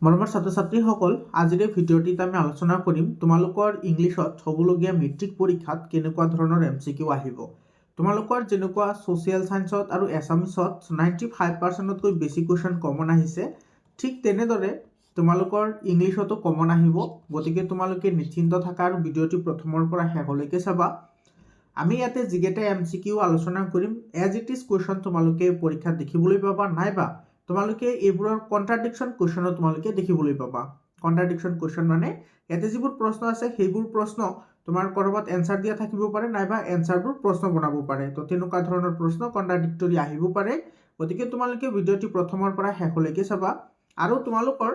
মৰমৰ ছাত্ৰ ছাত্ৰীসকল, আজিৰ এই ভিডিঅ'টিত আমি আলোচনা কৰিম তোমালোকৰ ইংলিছত হ'বলগীয়া মেট্ৰিক পৰীক্ষাত কেনেকুৱা ধৰণৰ MCQ আহিব। তোমালোকৰ যেনেকুৱা ছ'চিয়েল ছায়েন্সত আৰু এছামিছত 95%তকৈ বেছি কুৱেশ্যন কমন আহিছে, ঠিক তেনেদৰে তোমালোকৰ ইংলিছতো কমন আহিব। গতিকে তোমালোকে নিশ্চিন্ত থাকা আৰু ভিডিঅ'টি প্ৰথমৰ পৰা শেষলৈকে চাবা। আমি ইয়াতে যিকেইটা MCQ আলোচনা কৰিম, এজ ইট ইজ কুৱেশ্যন তোমালোকে পৰীক্ষাত দেখিবলৈ পাবা, নাইবা তোমালোকে এইবোৰৰ কণ্ট্ৰাডিকশ্যন কুৱেশ্যনো তোমালোকে দেখিবলৈ পাবা। কণ্ট্ৰাডিকশ্যন কুৱেশ্যন মানে ইয়াতে যিবোৰ প্ৰশ্ন আছে সেইবোৰ প্ৰশ্ন তোমাৰ ক'ৰবাত এনচাৰ দিয়া থাকিব পাৰে, নাইবা এনচাৰবোৰ প্ৰশ্ন বনাব পাৰে। তো তেনেকুৱা ধৰণৰ প্ৰশ্ন কণ্ট্ৰাডিক্টৰি আহিব পাৰে। গতিকে তোমালোকে ভিডিঅ'টি প্ৰথমৰ পৰা শেষলৈকে চাবা। আৰু তোমালোকৰ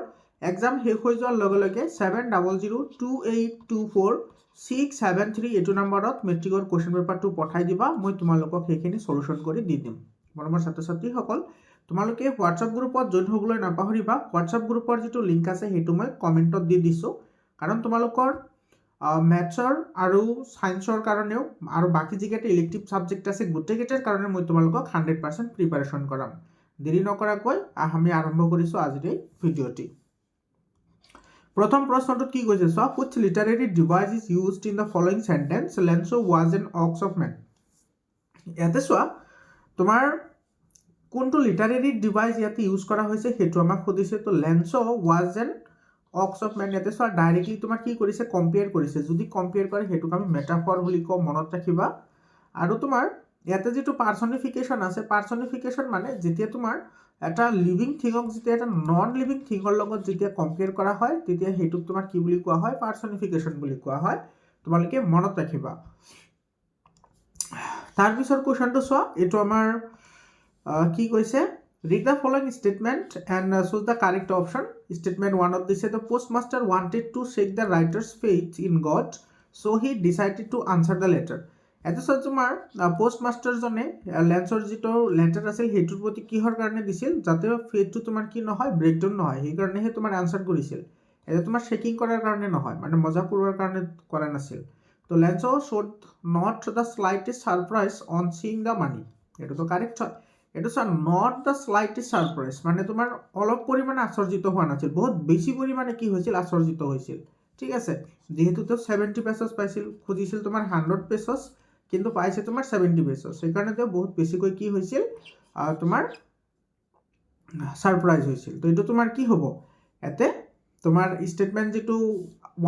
এক্সাম শেষ হৈ যোৱাৰ লগে লগে 70022824 673 এইটো নম্বৰত মেট্ৰিকৰ কুৱেশ্যন পেপাৰটো পঠাই দিবা। মই তোমালোকক সেইখিনি সলিউশ্যন কৰি দি দিম। মৰমৰ ছাত্ৰ ছাত্ৰীসকল, তোমালোকে হোৱাটছআপ গ্ৰুপত জইন হ'বলৈ নাপাহৰিবা। হোৱাটছআপ গ্ৰুপৰ যিটো লিংক আছে সেইটো মই কমেণ্টত দি দিছোঁ। কাৰণ তোমালোকৰ মেথছৰ আৰু ছায়েন্সৰ কাৰণেও আৰু বাকী যিকেইটা ইলেক্টিভ ছাবজেক্ট আছে গোটেইকেইটাৰ কাৰণে মই তোমালোকক 100% প্ৰিপাৰেশ্যন কৰাম। দেৰি নকৰাকৈ আমি আৰম্ভ কৰিছোঁ আজিৰ এই ভিডিঅ'টি। প্ৰথম প্ৰশ্নটোত কি কৈছে চোৱা, which literary device is used in the following sentence? Lenso was an ox of man. ইয়াতে চোৱা, তোমাৰ কোনটো লিটাৰেৰী ডিভাইচ ইয়াতে ইউজ কৰা হৈছে সেইটো আমাক সুধিছে। তো Lencho was an ox of men, ইয়াতে চোৱা ডাইৰেক্টলি তোমাৰ কি কৰিছে, কম্পেয়াৰ কৰিছে। যদি কম্পেয়াৰ কৰে সেইটোক আমি মেটাফৰ বুলি কওঁ, মনত ৰাখিবা। আৰু তোমাৰ ইয়াতে যিটো পাৰ্চনিফিকেশ্যন আছে, পাৰ্চনিফিকেশ্যন মানে যেতিয়া তোমাৰ এটা লিভিং থিঙক যেতিয়া এটা নন লিভিং থিঙৰ লগত যেতিয়া কম্পেয়াৰ কৰা হয়, তেতিয়া সেইটোক তোমাৰ কি বুলি কোৱা হয়, পাৰ্চনিফিকেশ্যন বুলি কোৱা হয়। তোমালোকে মনত ৰাখিবা। তাৰপিছৰ কুৱেশ্যনটো চোৱা, এইটো আমাৰ কি কৈছে, read the following statement and choose the correct option. Statement 1 of this, the postmaster wanted to shake the writer's faith in God, so he decided to answer the letter. এটা চোৱা, তোমাৰ পোষ্টমাষ্টাৰজনে লেন্সৰ যিটো লেটাৰ আছিল সেইটোৰ প্ৰতি কিহৰ কাৰণে দিছিল, যাতে ফেথটো তোমাৰ কি নহয়, ব্ৰেকডাউন নহয়, সেইকাৰণেহে তোমাৰ আনচাৰ কৰিছিল। এটা তোমাৰ চেকিং কৰাৰ কাৰণে নহয়, মানে মজা কৰোৱাৰ কাৰণে কৰা নাছিল। তো Lencho showed not the slightest surprise on seeing the money, এইটোতো কাৰেক্ট হয়। এইটো চোৱা, নট দ্য স্লাইটেষ্ট ছাৰপ্ৰাইজ মানে তোমাৰ অলপ পৰিমাণে আশ্চৰ্যিত হোৱা নাছিল, বহুত বেছি পৰিমাণে কি হৈছিল, আশ্চৰ্যিত হৈছিল। ঠিক আছে, যিহেতু তেওঁ 70 পেজছ পাইছিল, খুজিছিল তোমাৰ 100 পেজছ, কিন্তু পাইছে তোমাৰ 70 পেজছ, সেইকাৰণে তেওঁ বহুত বেছিকৈ কি হৈছিল, তোমাৰ ছাৰপ্ৰাইজ হৈছিল। তো এইটো তোমাৰ কি হ'ব, ইয়াতে তোমাৰ ষ্টেটমেণ্ট যিটো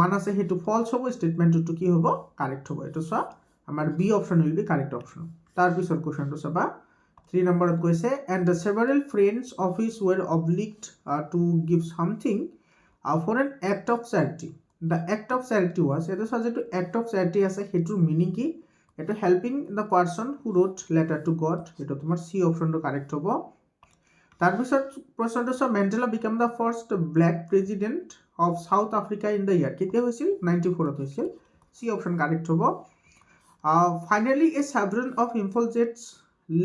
1 আছে সেইটো ফলছ হ'ব, ষ্টেটমেণ্ট 2টো কি হ'ব, কাৰেক্ট হ'ব। এইটো চোৱা, আমাৰ B option will be correct option. তাৰপিছৰ কুৱেশ্যনটো চাবা, 3 নম্বৰত কৈছে, and several friends of his were obliged to give something for an act of charity. The act of charity was, এইটো চোৱা, যিটো act of charity আছে সেইটোৰ মিনিং কি, এইটো helping the person who wrote letter to God, এইটো তোমাৰ C অপশ্যনটো কাৰেক্ট হ'ব। তাৰপিছত প্ৰশ্নটো চোৱা, Mandela became the first black president of South Africa in the year, কেতিয়া হৈছিল, 94ত হৈছিল, চি অপশ্যন কাৰেক্ট হ'ব। Finally, a sovereign of Infojets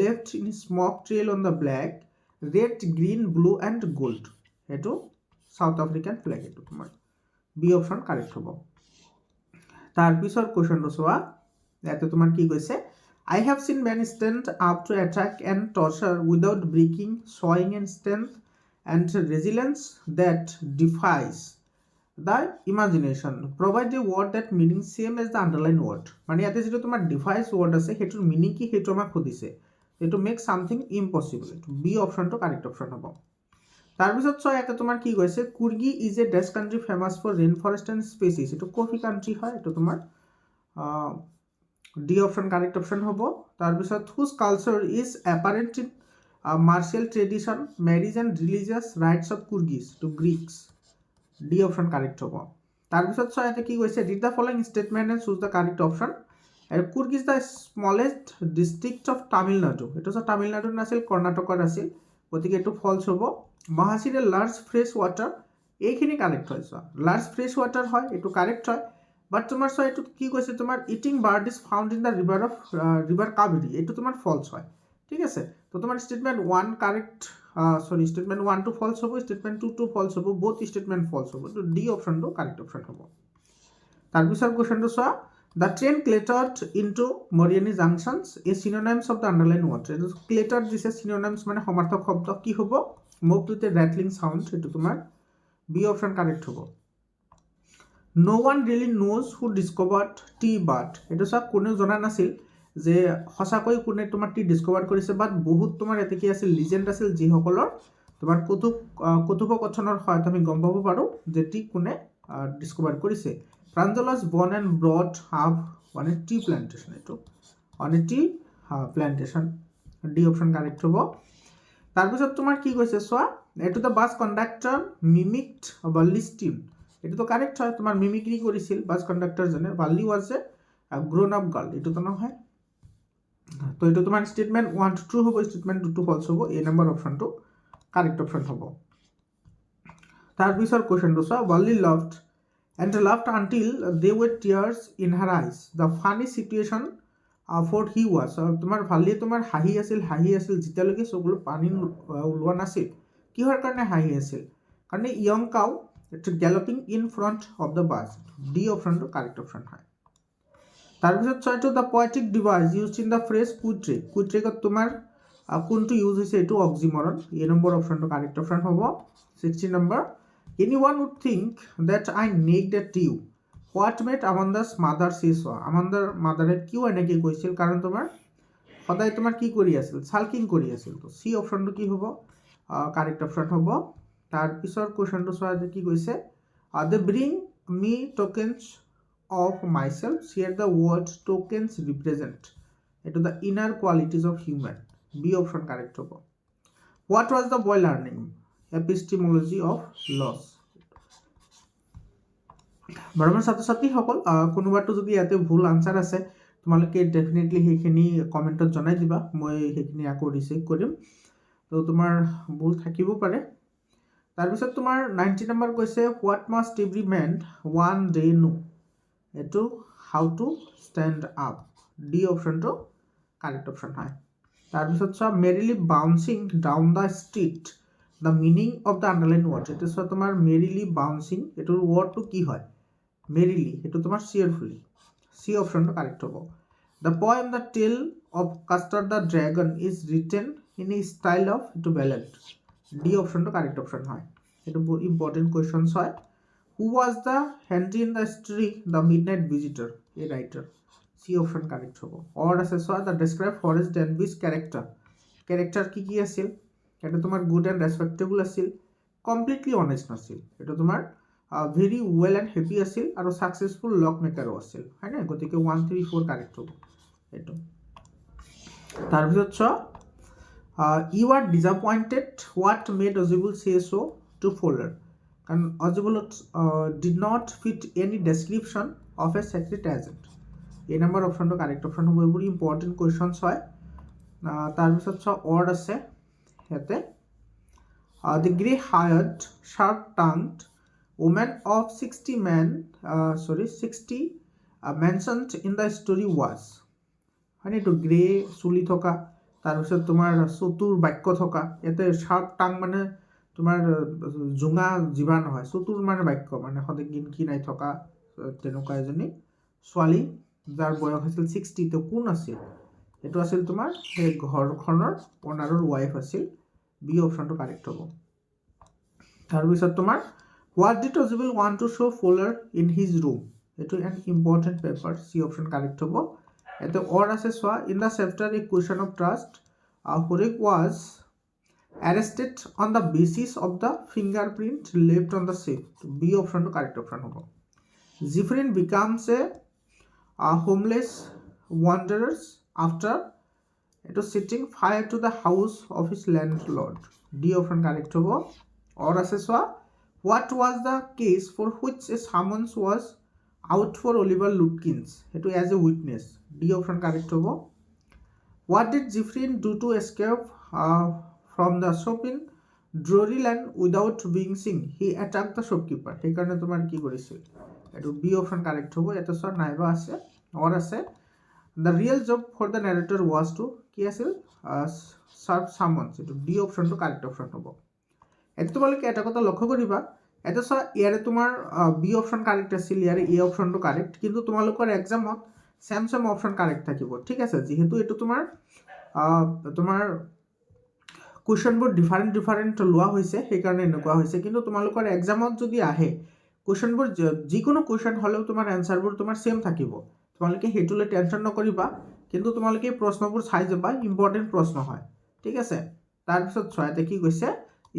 left in smoke trail on the black, red, green, blue and gold, এইটো south African flag, এইটো তোমাৰ B option correct হ'ব। তাৰপিছৰ কুৱেশ্যনটো চোৱা, ইয়াতে তোমাৰ কি কৈছে, I have seen men stand up to attack and torture without breaking, showing and strength and resilience that defies the imagination. Provide a word that meaning same as the underlined word. মানে ইয়াতে যিটো তোমাৰ defies word আছে সেইটোৰ meaning কি সেইটো আমাক সুধিছে। এইটো মেক সামথিং ইম্পচিবল, এইটো বি অপশ্যনটো কাৰেক্ট অপশ্যন হ'ব। তাৰপিছত চোৱা, ইয়াতে তোমাৰ কি কৈছে, Coorg is a dense country famous for rain forest and spices, এইটো কফি কাণ্ট্ৰি হয়, এইটো তোমাৰ ডি অপশ্যন কাৰেক্ট অপশ্যন হ'ব। তাৰপিছত whose culture is apparent in martial tradition, marriage and religious rites of Coorgis, এইটো গ্ৰীক্স, ডি অপশ্যন কাৰেক্ট হ'ব। তাৰপিছত চোৱা, ইয়াতে কি কৈছে, read the following statement and choose the correct option. Coorg is the smallest district of Tamil Nadu, এইটো চোৱা তামিলনাডুত নাছিল, কৰ্ণাটকত আছিল, গতিকে এইটো ফলছ হ'ব। মহাছিৰ এ লাৰ্জ ফ্ৰেছ ৱাটাৰ, এইখিনি কাৰেক্ট হয়, চোৱা লাৰ্জ ফ্ৰেছ ৱাটাৰ হয়, এইটো কাৰেক্ট হয়। বাট তোমাৰ চোৱা, এইটো কি কৈছে, তোমাৰ eating bird is found in the river Kaveri, এইটো তোমাৰ ফলছ হয়। ঠিক আছে, তো তোমাৰ ষ্টেটমেণ্ট 1 কাৰেক্ট, ষ্টেটমেণ্ট 1টো ফলছ হ'ব, ষ্টেটমেণ্ট 2টো ফলছ হ'ব, বোথ ষ্টেটমেণ্ট ফলছ হ'ব, তো ডি অপশ্যনটো কাৰেক্ট অপশ্যন হ'ব। তাৰপিছৰ কুৱেশ্যনটো চোৱা, the train clattered into Moriani junctions, a synonyms of the underlined word, এইটো clattered দিছে, synonyms মানে সমাৰ্থক শব্দ, কি হ'ব, move with a rattling sound, এইটো তোমাৰ বি অপশন কাৰেক্ট হ'ব no one really knows who discovered tea but এইটো চব কোনেও জনা নাছিল যে সঁচাকৈ কোনে তোমাৰ টি ডিস্কভাৰ কৰিছে বাট বহুত তোমাৰ এতে কি আছিল লিজেণ্ড আছিল যিসকলৰ তোমাৰ কথোপকথনৰ সহায়ত আমি গম পাব পাৰোঁ যে টি কোনে ডিস্কভাৰ কৰিছে ফ্ৰাঞ্জলাছ born and brought have on a tea plantation এইটো on a tea plantation D option correct হ'ব তাৰপিছত তোমাৰ কি কৈছে চোৱা এইটো the bus conductor mimicked Valli's team এইটোতো কাৰেক্ট হয় তোমাৰ মিমিক্ৰি কৰিছিল বাছ কণ্ডাক্টৰজনে Valli was a grown up girl এইটোতো নহয় তো এইটো তোমাৰ ষ্টেটমেণ্ট 1 to 2 হ'ব ষ্টেটমেণ্ট 2 to ফলছ হ'ব এ নম্বৰ অপশ্যনটো কাৰেক্ট অপশ্যন হ'ব তাৰপিছত কুৱেশ্যনটো চোৱা Valli laughed and laughed until there were tears in her eyes the funny situation for he was তোমাৰ ভাল্লিয়ে তোমাৰ হাঁহি আছিল যেতিয়ালৈকে চকুলো পানী ওলোৱা নাছিল কিহৰ কাৰণে হাঁহি আছিল কাৰণ young cow galloping in front of the bus D অপশ্যনটো কাৰেক্ট অপশ্যন হয় তাৰপিছত ছয়টো the poetic device use in the phrase কুইট্ৰিকত তোমাৰ কোনটো ইউজ হৈছে এইটো অক্সিমৰন এ নম্বৰ অপশ্যনটো কাৰেক্ট অপশ্যন হ'ব 16 নম্বৰ এনিৱান would think that I nagged at you what made Amanda's mother this আমাণ্ডাৰ মাদাৰে কিয় এনেকৈ কৈছিল কাৰণ তোমাৰ সদায় তোমাৰ কি কৰি আছিল ছালকিং কৰি আছিল তো চি অপশ্যনটো কি হ'ব কাৰেক্ট অপশ্যন হ'ব তাৰপিছৰ কুৱেশ্যনটো চোৱা কি কৈছে they bring me tokens of myself here the word tokens represent into the inner qualities of human b option correct hobo what was the boy learning epistemology of loss বৰ্তমান ছাত্ৰ ছাত্ৰীসকল কোনোবাটো যদি ইয়াতে ভুল আনসাৰ আছে তোমালোকে ডেফিনেটলি সেইখিনি কমেণ্টত জনাই দিবা মই সেইখিনি আকৌ ৰিচেক কৰিম তো তোমাৰ ভুল থাকিব পাৰে তাৰপিছত তোমাৰ 90 নম্বৰ কৈছে what must every man one day know এইটো how to stand up D অপশ্যনটো কাৰেক্ট অপশ্যন হয় তাৰপিছত চোৱা merrily bouncing down the street the meaning of the underline word এইটো চোৱা তোমাৰ মেৰিলি বাউন্সিং এইটোৰ ৱৰ্ডটো কি হয় মেৰিলি সেইটো তোমাৰ চিয়াৰফুলি চি অপশ্যনটো কাৰেক্ট হ'ব দ্য পয়েম দ্য টেল of caster the dragon is written in a style of এইটো বেলেগ ডি অপশ্যনটো কাৰেক্ট অপশ্যন হয় এইটো বহুত ইম্পৰ্টেণ্ট কুৱেশ্যনছ হয় Who was the Henry in the story The Midnight Visitor? A writer. C option correct hobo. Or as I saw the describe Forrest Denby's character. Character কি আছিল? এটা তোমার good and respectable আছিল. Completely honest নাছিল. এটা তোমার very well and happy আছিল আৰু successful lockmaker আছিল. হয় না? গতিকে 1 3 4 correct হ'ব. এটো। তাৰপিছত চোৱা you are disappointed what made Ozibul say so to Fowler. And Ozibulot did not fit any description of a secret agent. A number option to correct option হবে very important questions হয় তাৰপিছত চ word আছে হেতে the grey haired sharp tongued woman of 60 mentioned in the story was মানে এইটো grey চুলি থকা তাৰপিছত তোমাৰ চতুৰ বাক্য থকা ইয়াতে sharp tongue মানে তোমাৰ জুঙা জীৱা নহয় চতুৰ মানে বাক্য মানে সদায় গিনকি নাই থকা তেনেকুৱা এজনী ছোৱালী যাৰ বয়স আছিল 60 তো কোন আছিল এটো আছিল তোমাৰ এই ঘৰখনৰ ওনাৰৰ ওয়াইফ আছিল বি অপশ্যনটো কাৰেক্ট হ'ব তাৰপিছত তোমাৰ what did Ozibul want to show Fowler in his room এটো an important paper C option correct হ'ব এটো or আছে চোৱা in the chapter a question of trust Horik was arrested on the basis of the fingerprint left on the safe B option to correct option hobo Zifrin becomes a homeless wanderer after setting fire to the house of his landlord D option correct hobo or aseswa what was the case for which a summons was out for Oliver Lutkins eto as a witness D option correct hobo what did Zifrin do to escape from the shop in Drury Lane without being seen he attacked the shopkeeper সেই কারণে তোমার কি করেছিল এটো B option correct হবে এত সর নাইবা আছে or আছে the real job for the narrator was to কি আছিল serve summons এটো ডি অপশন তো কারেক্ট অপশন হবে এত তোমালোকে এটা কথা লক্ষ্য কৰিবা এত সৰ ইয়াৰে তোমাৰ বি অপশন কাৰেক্ট আছিল ইয়াৰে এ অপশন তো কাৰেক্ট কিন্তু তোমালোকৰ এক্সামত সেম অপশন কাৰেক্ট থাকিব ঠিক আছে যেহেতু এটো তোমাৰ কুৱেশ্যনবোৰ ডিফাৰেণ্ট লোৱা হৈছে, সেইকাৰণে এনেকুৱা হৈছে। কিন্তু তোমালোকৰ এক্সামত যদি আহে কুৱেশ্যনবোৰ যিকোনো কুৱেশ্যন হ'লেও তোমাৰ এনচাৰবোৰ তোমাৰ ছেম থাকিব, তোমালোকে সেইটোলৈ টেনশ্যন নকৰিবা। কিন্তু তোমালোকে প্ৰশ্নবোৰ চাই যাবা, ইম্পৰ্টেণ্ট প্ৰশ্ন হয়, ঠিক আছে। তাৰপিছত চোৱা ইয়াতে কি কৈছে,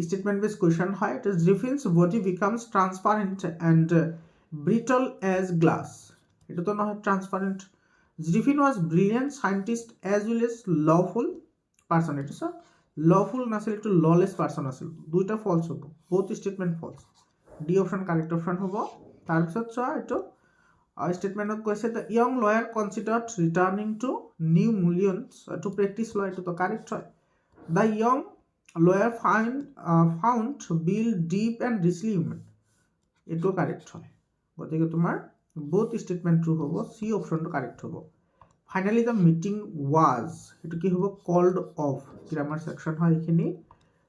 ষ্টেটমেণ্ট বেছ কুৱেশ্যন হয়। It is Griffin's body becomes transparent and brittle as glass. এইটোতো নহয় transparent. Griffin was brilliant scientist as well as lawful person. এইটো চোৱা লফুল নাছিল, এইটো ললেছ পাৰ্চন আছিল। দুইটা ফলছ হ'ব, বহুত statement false. D option correct option হ'ব। তাৰপিছত চোৱা এইটো ষ্টেটমেণ্টত কৈছে the young lawyer considered returning to new millions to practice law, এইটোতো কাৰেক্ট হয়। The young lawyer found Bill deep and richly human, এইটো কাৰেক্ট হয়। গতিকে তোমাৰ বহুত ষ্টেটমেণ্ট ট্ৰু হ'ব, চি অপশ্যনটো কাৰেক্ট হ'ব। ফাইনেলি দ্য মিটিং ৱাজ, এইটো কি হ'ব, কল্ড অফ, গ্ৰামাৰ ছেকশ্যন হয় এইখিনি।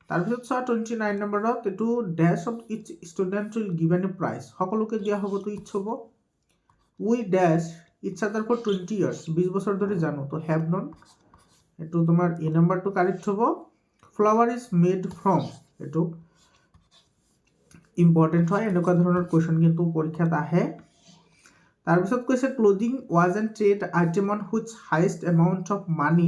তাৰপিছত চোৱা 29 নম্বৰত এইটো does of its student will give an a prize, সকলোকে দিয়া হ'বতো ইটছ হ'ব। We does its other for 20 years, 20 বছৰ ধৰি জানো, তো হেভ নন, এইটো তোমাৰ এ নাম্বাৰটো কাৰেক্ট হ'ব। ফ্লাৱাৰ ইজ মেড ফ্ৰম, এইটো ইম্পৰ্টেণ্ট হয়, এনেকুৱা ধৰণৰ কুৱেশ্যন কিন্তু পৰীক্ষাত আহে। তাৰপিছত কৈছে clothing was an trade item on which highest amount of money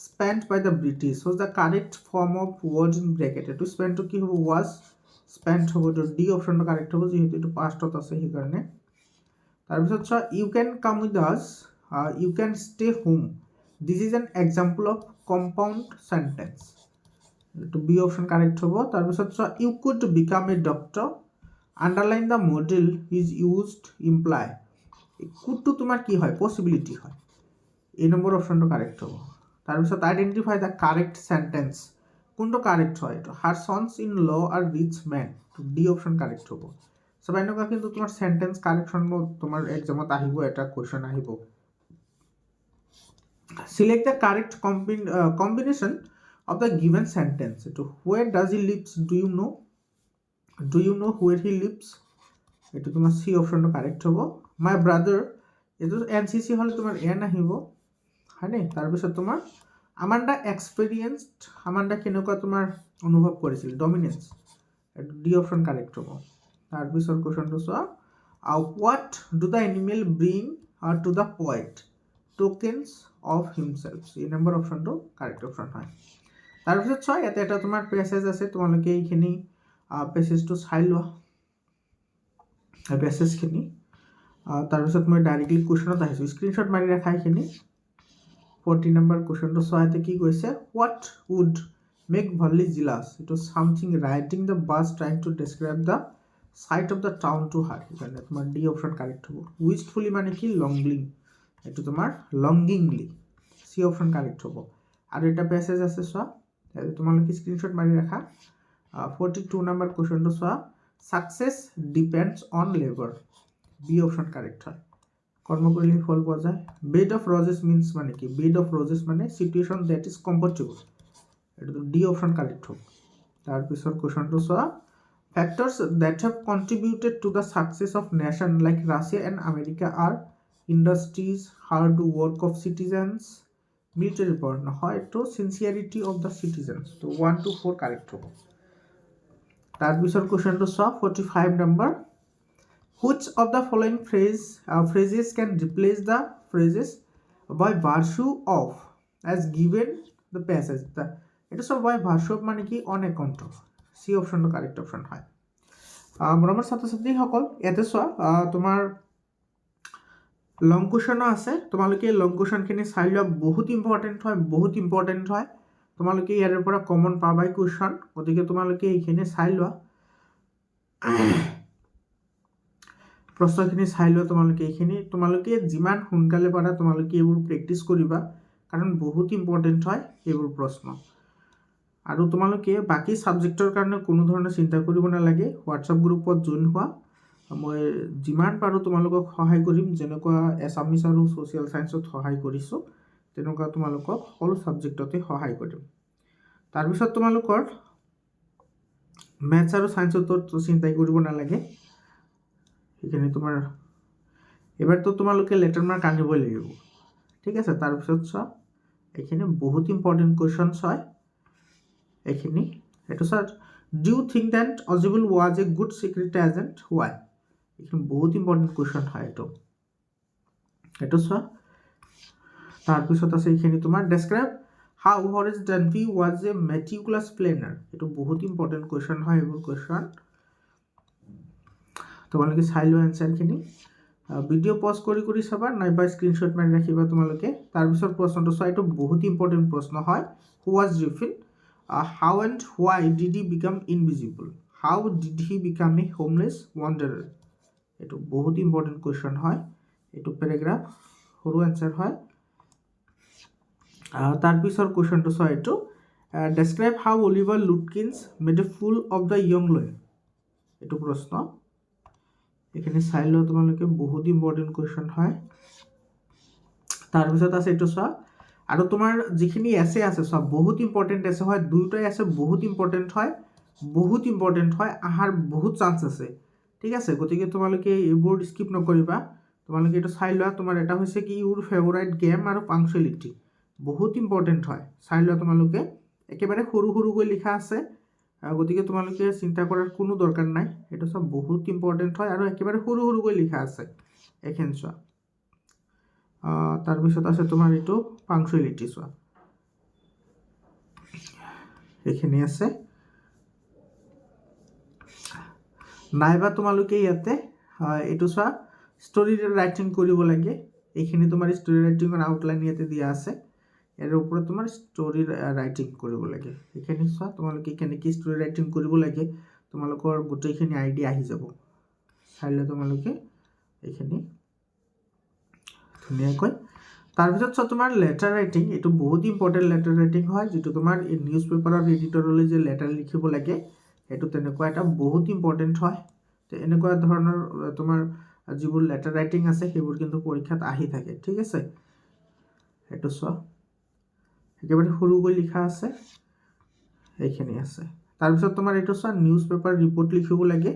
spent by the British was the correct form of word in bracket, এইটো স্পেণ্টটো কি হ'ব, ৱাজ স্পেণ্ট হ'ব, এইটো ডি অপশ্যনটো কাৰেক্ট হ'ব, যিহেতু এইটো পাষ্টত আছে সেইকাৰণে। তাৰপিছত চোৱা U can come with us, you can stay home, this is an example of compound sentence, এইটো বি অপশ্যন কাৰেক্ট হ'ব। তাৰপিছত চোৱা you could become a doctor, underline the modal is used imply, কুডটো তোমাৰ কি হয়, পচিবিলিটি হয়, এই নম্বৰ অপশ্যনটো কাৰেক্ট হ'ব। তাৰপিছত আইডেণ্টিফাই দ্য কাৰেক্ট চেণ্টেন্স, কোনটো কাৰেক্ট হয়, এইটো her sons in law are rich men, D option correct হ'ব। চব এনেকুৱা কিন্তু তোমাৰ চেণ্টেন্স কাৰেকশ্যন তোমাৰ এক্সামত আহিব, এটা কুৱেশ্যন আহিব। Select the correct combination of the given sentence, এইটো where does he lives, do you know where he lives, এইটো তোমাৰ চি অপশ্যনটো কাৰেক্ট হ'ব। মাই ব্ৰাদাৰ, এইটো NCC হ'লে তোমাৰ এন আহিব, হয়নে। তাৰপিছত তোমাৰ আমাণ্ডা এক্সপেৰিয়েঞ্চড, আমাণ্ডা কেনেকুৱা তোমাৰ অনুভৱ কৰিছিল, ডমিনেঞ্চ, এইটো ডি অপশ্যন কাৰেক্ট হ'ব। তাৰপিছত কুৱেশ্যনটো চোৱা what do the animal bring to the poet, tokens of himself, A number অপশ্যনটো কাৰেক্ট অপশ্যন হয়। তাৰপিছত চোৱা ইয়াতে এটা তোমাৰ পেছেজ আছে, তোমালোকে এইখিনি পেছেজটো চাই লোৱা, পেছেজখিনি। তাৰপিছত মই ডাইৰেক্টলি কুৱেশ্যনত আহিছোঁ, স্ক্ৰীনশ্বট মাৰি ৰাখা এইখিনি। 40 নম্বৰ কুৱেশ্যনটো চোৱা, ইয়াতে কি কৈছে, what would make Valli jealous, এইটো something riding the bus trying to describe the sight of the town to heart, সেইকাৰণে তোমাৰ ডি অপশ্যন কাৰেক্ট হ'ব। উইষ্টফুলি মানে কি, লংলিং, এইটো তোমাৰ লংগিংলি, চি অপশ্যন কাৰেক্ট হ'ব। আৰু এটা পেছেজ আছে চোৱা, তোমালোকে স্ক্ৰীনশ্বট মাৰি ৰাখা। 42 নম্বৰ কুৱেশ্যনটো চোৱা, success depends on labour, B option correct হয়, কৰ্ম কৰিলে ফল পোৱা যায়। বেড অফ ৰজেছ মিনছ মানে কি, বেড অফ ৰজেছ মানে চিটুৱেশ্যন ডেট ইজ কম্ফৰ্টেবল, এইটো ডি অপশ্যন কাৰেক্ট হ'ব। তাৰপিছত কুৱেশ্যনটো চোৱা, factors that have contributed to the success of nation like Russia and America are industries, hard work of citizens, military power, নহয় এইটো চিনচিয়াৰিটি of the citizens, তো 1 to 4 correct হ'ব। তাৰপিছত কুৱেশ্যনটো চোৱা 45 number, which of the following phrases can replace the phrases by virtue of as given the passage, এটা সব by virtue of মানে কি, on account of, সি অপশ্যনটো কাৰেক্ট অপশ্যন হয়। মৰমৰ ছাত্ৰ ছাত্ৰীসকল, ইয়াতে চোৱা তোমাৰ লং কুৱেশ্যনো আছে, তোমালোকে লং কুৱেশ্যনখিনি চাই লোৱা, বহুত ইম্পৰ্টেণ্ট হয়, তোমালোকে ইয়াৰে পৰা কমন পাবাই কুৱেশ্যন, গতিকে তোমালোকে এইখিনি চাই লোৱা, প্ৰশ্নখিনি চাই লোৱা, তোমালোকে যিমান সোনকালে পাৰা তোমালোকে এইবোৰ প্ৰেক্টিছ কৰিবা, কাৰণ বহুত ইম্পৰ্টেণ্ট হয় এইবোৰ প্ৰশ্ন। আৰু তোমালোকে বাকী ছাবজেক্টৰ কাৰণে কোনো ধৰণৰ চিন্তা কৰিব নালাগে, হোৱাটছআপ গ্ৰুপত জইন হোৱা, মই যিমান পাৰোঁ তোমালোকক সহায় কৰিম, যেনেকুৱা এছামিছ আৰু ছ'চিয়েল ছায়েন্সত সহায় কৰিছোঁ, তেনেকুৱা তোমালোকক সকলো ছাবজেক্টতে সহায় কৰিম। তাৰপিছত তোমালোকৰ মেথছ আৰু ছায়েন্সতো চিন্তাই কৰিব নালাগে, সেইখিনি তোমাৰ এবাৰতো তোমালোকে লেটাৰ মাৰ্ক আনিবই লাগিব, ঠিক আছে। তাৰপিছত চোৱা এইখিনি বহুত ইম্পৰ্টেণ্ট কুৱেশ্যনছ হয়, এইখিনি এইটো sir do you think that Ausable was a good secret agent why এইখিনি বহুত ইম্পৰ্টেণ্ট কুৱেশ্যন হয় এইটো চোৱা তাৰপিছত আছে এইখিনি তোমাৰ ডেছক্ৰাইব হাউ হৰেছ ডানভি ওয়াজ এ মেটিকুলাছ প্লেনাৰ এইটো বহুত ইম্পৰ্টেণ্ট কুৱেশ্যন হয় এইবোৰ কুৱেশ্যন তোমালোকে চাই লোৱা এনচাৰখিনি ভিডিঅ' পজ কৰি চাবা নাইবা স্ক্ৰীনশ্বট মাৰি ৰাখিবা তোমালোকে তাৰপিছত প্ৰশ্নটো চোৱা এইটো বহুত ইম্পৰ্টেণ্ট প্ৰশ্ন হয় who was Griffin how and why did he become invisible how did he become a homeless wanderer এটো বহুত ইম্পৰ্টেন্ট কোৱেশ্চন হয় এটো প্যাৰাগ্ৰাফ সৰু আনসাৰ হয় তাৰ পিছৰ কোৱেশ্চনটো চাই এটো describe how Oliver Lutkins made a fool of the young lawyer এটো প্ৰশ্ন এখানে চাই লও তোমালোকে বহুত ইম্পৰ্টেন্ট কোৱেশ্চন হয় তাৰ পিছত আছে এটো চোৱা আৰু তোমাৰ যিখিনি এছে আছে সব বহুত ইম্পৰ্টেন্ট এছে হয় দুইটাই আছে বহুত ইম্পৰ্টেন্ট হয় আহাৰ বহুত চান্স আছে ঠিক আছে গতিকে তোমালোকে এইবোৰ স্কিপ নকৰিবা তোমালোকে এটা চাই লোৱা তোমাৰ এটা হৈছে কি ইউৰ ফেভাৰিট গেম আৰু পাংচুৱেলিটি বহুত ইম্পৰ্টেন্ট হয় চাই লোৱা তোমালোকে একেবাৰে সৰু কৈ লিখা আছে গতিকে তোমালোকে চিন্তা কৰাৰ কোনো দৰকাৰ নাই এটা সব বহুত ইম্পৰ্টেন্ট হয় আৰু একেবাৰে সৰু কৈ লিখা আছে এখন চোৱা তাৰপিছত আছে তোমাৰ এটো পাংচুৱেলিটি চোৱা এখানে আছে নাইবা তোমালোকে ইয়াতে এটো চোৱা ষ্টৰী ৰাইটিং কৰিব লাগে এখানে তোমাৰ ষ্টৰী ৰাইটিংৰ আউটলাইন ইয়াতে দিয়া আছে এৰ উপৰে তোমাৰ ষ্টৰী ৰাইটিং কৰিব লাগে এখানে চোৱা তোমালোকে কেনেকৈ ষ্টৰী ৰাইটিং কৰিব লাগে তোমালোকৰ গোটেইখিনি আইডিয়া আহি যাব চাইলে তোমালোকে এখানে ধুনীয়াকৈ তাৰপিছত চোৱা তোমাৰ লেটাৰ ৰাইটিং এটো বহুত ইম্পৰ্টেন্ট লেটাৰ ৰাইটিং হয় যেটো তোমাৰ এই নিউজ পেপাৰৰ এডিটৰলৈ যে লেটাৰ লিখিব লাগে এটো তেনেকুৱা এটা বহুত ইম্পৰ্টেন্ট হয় তে এনেকুৱা ধৰণৰ তোমাৰ যিবোৰ লেটাৰ ৰাইটিং আছে সেইবোৰ কিন্তু পৰীক্ষাত আহি থাকে ঠিক আছে এটো চোৱা একেবাৰে সৰুকৈ লিখা আছে এইখিনি আছে তাৰপিছত তোমাৰ এটো চোৱা নিউজ পেপাৰ ৰিপৰ্ট লিখিব লাগে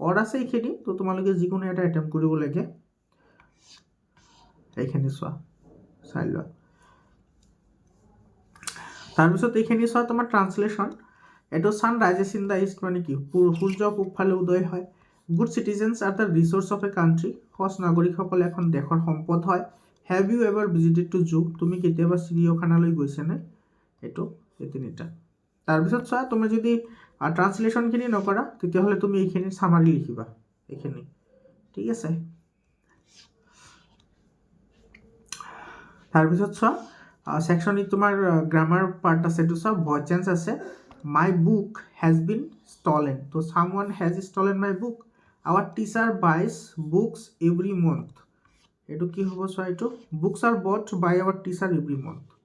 অৰ আছে এইখিনি তো তোমালোকে যিকোনো এটা এটেম্প কৰিব লাগে এইখিনি চোৱা চাই লোৱা তাৰপিছত এইখিনি চোৱা তোমাৰ ট্ৰান্সলেশন এটো সান ৰাইজেস ইন দা ইস্ট মানে কি সূৰ্য পূবফালে উদয় হয় good citizens are the resource of a country সৎ নাগৰিকসকল এখন দেশৰ সম্পদ হয় have you ever visited to zoo তুমি কেতিয়াবা চিৰিয়াখানালৈ গৈছে নে এটো এই তিনিটা তাৰপিছত চোৱা তুমি যদি ট্ৰান্সলেশনখিনি নকৰা তেতিয়াহলে তুমি এইখিনি সামাৰি লিখিবা এইখিনি ঠিক আছে তাৰপিছত চোৱা সেকশনে তোমাৰ গ্রামার পার্ট আছে তো সব ভয়েস চেঞ্জ আছে my book has been stolen so someone has stolen my book our teacher buys books every month eto ki hobo so eto books are bought by our teacher every month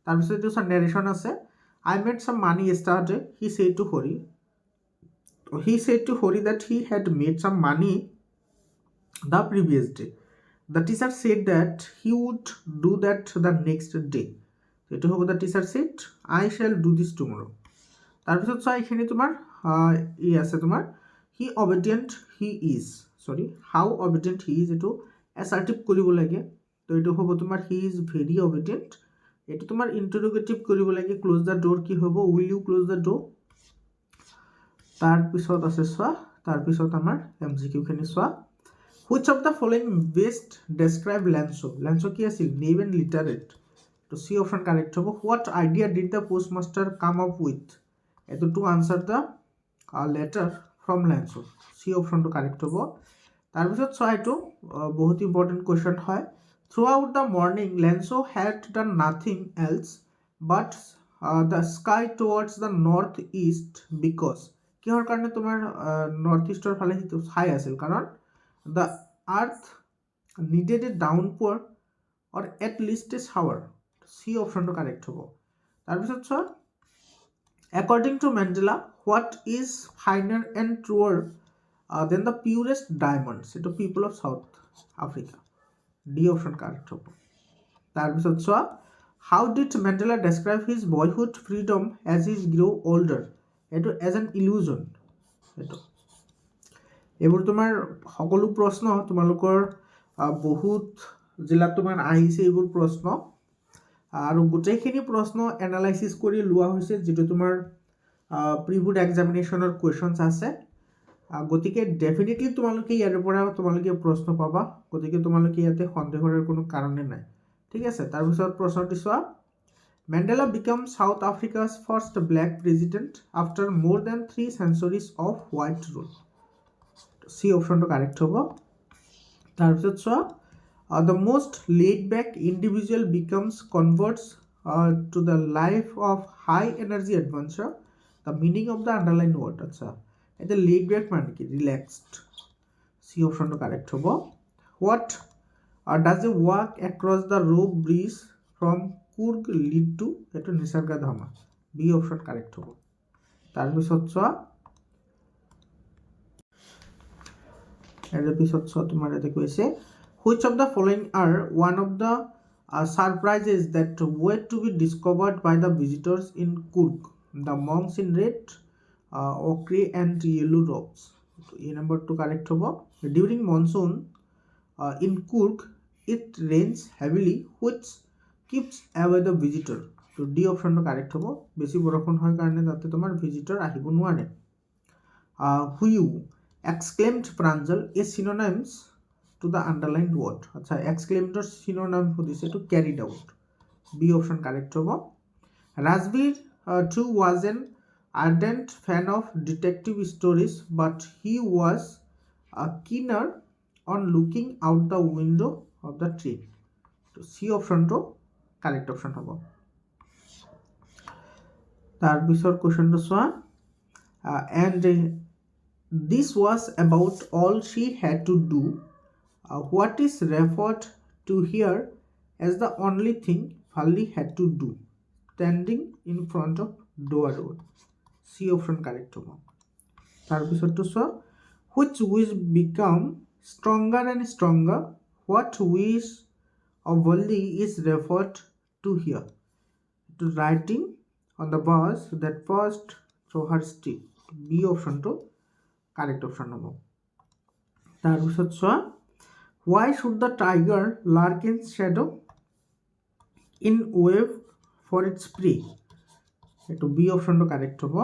tarpiso eto sa narration ase I made some money yesterday he said to Hori that he had made some money the previous day the teacher said that he would do that the next day eto hobo the teacher said I shall do this tomorrow তাৰপিছত চাই এখানে তোমাৰ ই আছে তোমাৰ হি obedient he is সৰি হাউ obedient he is এটো অ্যাসাৰ্টিভ কৰিব লাগে তো এটো হ'ব তোমাৰ হি ইজ ভেৰি অবিডিয়েন্ট এটো তোমাৰ ইন্টাৰোগেটিভ কৰিব লাগে ক্লোজ দা ডোৰ কি হ'ব will you close the door তাৰপিছত আছে চোৱা তাৰপিছত আমাৰ এমসিকিউ খিনি চোৱা which of the following best describe Lencho কি আছিল নেম এন্ড লিটারেট তো সি অপশন কারেক্ট হ'ব what idea did the postmaster come up with to answer the letter from Lanso C option to correct hobo tarpisot so eto bahut important question hoy throughout the morning Lanso had done nothing else but the sky towards the northeast because kihor karone tomar northeast or phale hito high asil karon the earth needed a downpour or at least a shower C option to correct hobo tarpisot so according to Mandela what is finer and truer than the purest diamonds to people of South Africa D option correct hobo tarpisot so how did Mandela describe his boyhood freedom as he grew older eto as an illusion eto ebur tomar সকলো প্ৰশ্ন তোমালোকৰ বহুত জিলা তোমাৰ আহিছে এইবোৰ প্ৰশ্ন আৰু গোটেইখিনি প্ৰশ্ন এনালাইসিস কৰি লোৱা হৈছে যেটো তোমাৰ প্ৰি-বোৰ্ড এক্সামিনেশ্যনৰ কুৱেশ্যনছ আছে, গতিকে ডেফিনেটলি তোমালোকে ইয়াৰ পৰা তোমালোকে প্ৰশ্ন পাবা, গতিকে তোমালোকে ইয়াতে সন্দেহ কৰাৰ কোনো কাৰণেই নাই, ঠিক আছে। তাৰপিছত প্ৰশ্নটি চোৱা, Mandela became South Africa's first black president after more than 3 centuries of white rule. C অপশ্যনটো কাৰেক্ট হ'ব। তাৰপিছত চোৱা, the most laid back individual becomes converts to the life of high energy adventure. The meaning of the underlined word, আচ্ছা এটা laid back মানে কি relaxed, সি অপশনটো correct হ'ব। what does a walk across the rope bridge from Kurg lead to, এটা নিসর্গধামা, B option correct হ'ব। তাৰপিছত চোৱা, তোমাৰ এটা কৈছে, which of the following are one of the surprises that were to be discovered by the visitors in Kurg? The monks in red, ochre and yellow robes. A number 2 correct hobo. During monsoon in Kurg, it rains heavily, which keeps away the visitor. So D option to correct hobo. Besi borokhon hoy karone tate tomar visitor ahibo nuare. Who exclaimed Pranjal is synonyms to the underlined word. আচ্ছা exclaimed or synonym হদিছে to carried out. B option correct hobo. Rajbir too was an ardent fan of detective stories, but he was keener on looking out the window of the train. So C option to correct option hobo. তার পিছৰ কোৱেশ্চনটো চোৱা, and this was about all she had to do. What is referred to here as the only thing Valli had to do, standing in front of door. C option correct hobo। তাৰপিছৰটো চোৱা, which wish become stronger and stronger, what wish of Valli is referred to here? To writing on the bus that passed through her street. B option to correct option hobo। তাৰপিছত চোৱা, why should the tiger lurk in shadow in wave for its prey? এটো B option to correct hobo।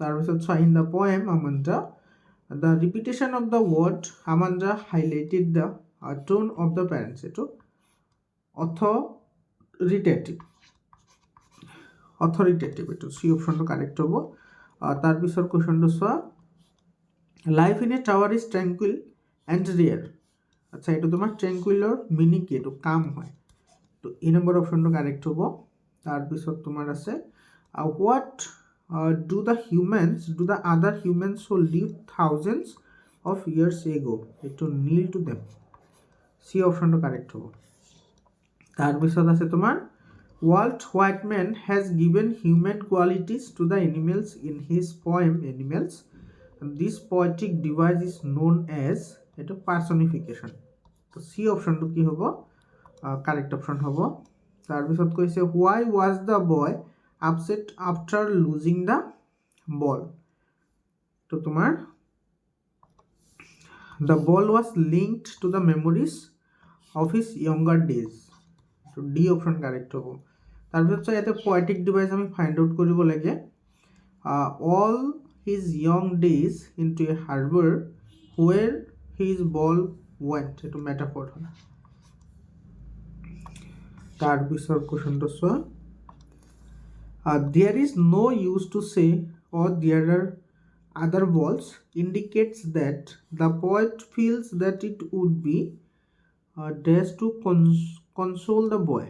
তাৰপিছত চোৱা, in the poem Amanda, the repetition of the word Amanda highlighted the tone of the parents. এটো authoritative, এটো C option to correct hobo। তাৰপিছৰ কোৱেশ্চনটো চোৱা, life in a tower is tranquil and rare. আচ্ছা এইটো তোমাৰ ট্ৰেংকুইলৰ মিনিং কি, এইটো কাম হয়, তো এই নম্বৰ অপশ্যনটো কাৰেক্ট হ'ব। তাৰপিছত তোমাৰ আছে, what do the other humans who live thousands of years ago, এইটো নীল টু দেম। চি অপশ্যনটো কাৰেক্ট হ'ব। তাৰপিছত আছে তোমাৰ, Walt Whitman has given human qualities to the animals in his poem Animals. This poetic device is known as এটা personification. তো সি অপশনটো কি হ'ব, কারেক্ট অপশন হ'ব। তাৰপিছত কৈছে, why was the boy upset after losing the ball? তো তোমাৰ the ball was linked to the memories of his younger days. তো ডি অপশন কারেক্ট হ'ব। তাৰপিছত ইয়াতে poetic device আমি ফাইন্ড আউট কৰিব লাগে, all his young days into a harbor where his ball went, এটো মেটাফৰ হয়। তাৰপিছৰ কোৱেশ্চনটো চোৱা, there is no use to say or there are other balls indicates that the poet feels that it would be dash to console the boy,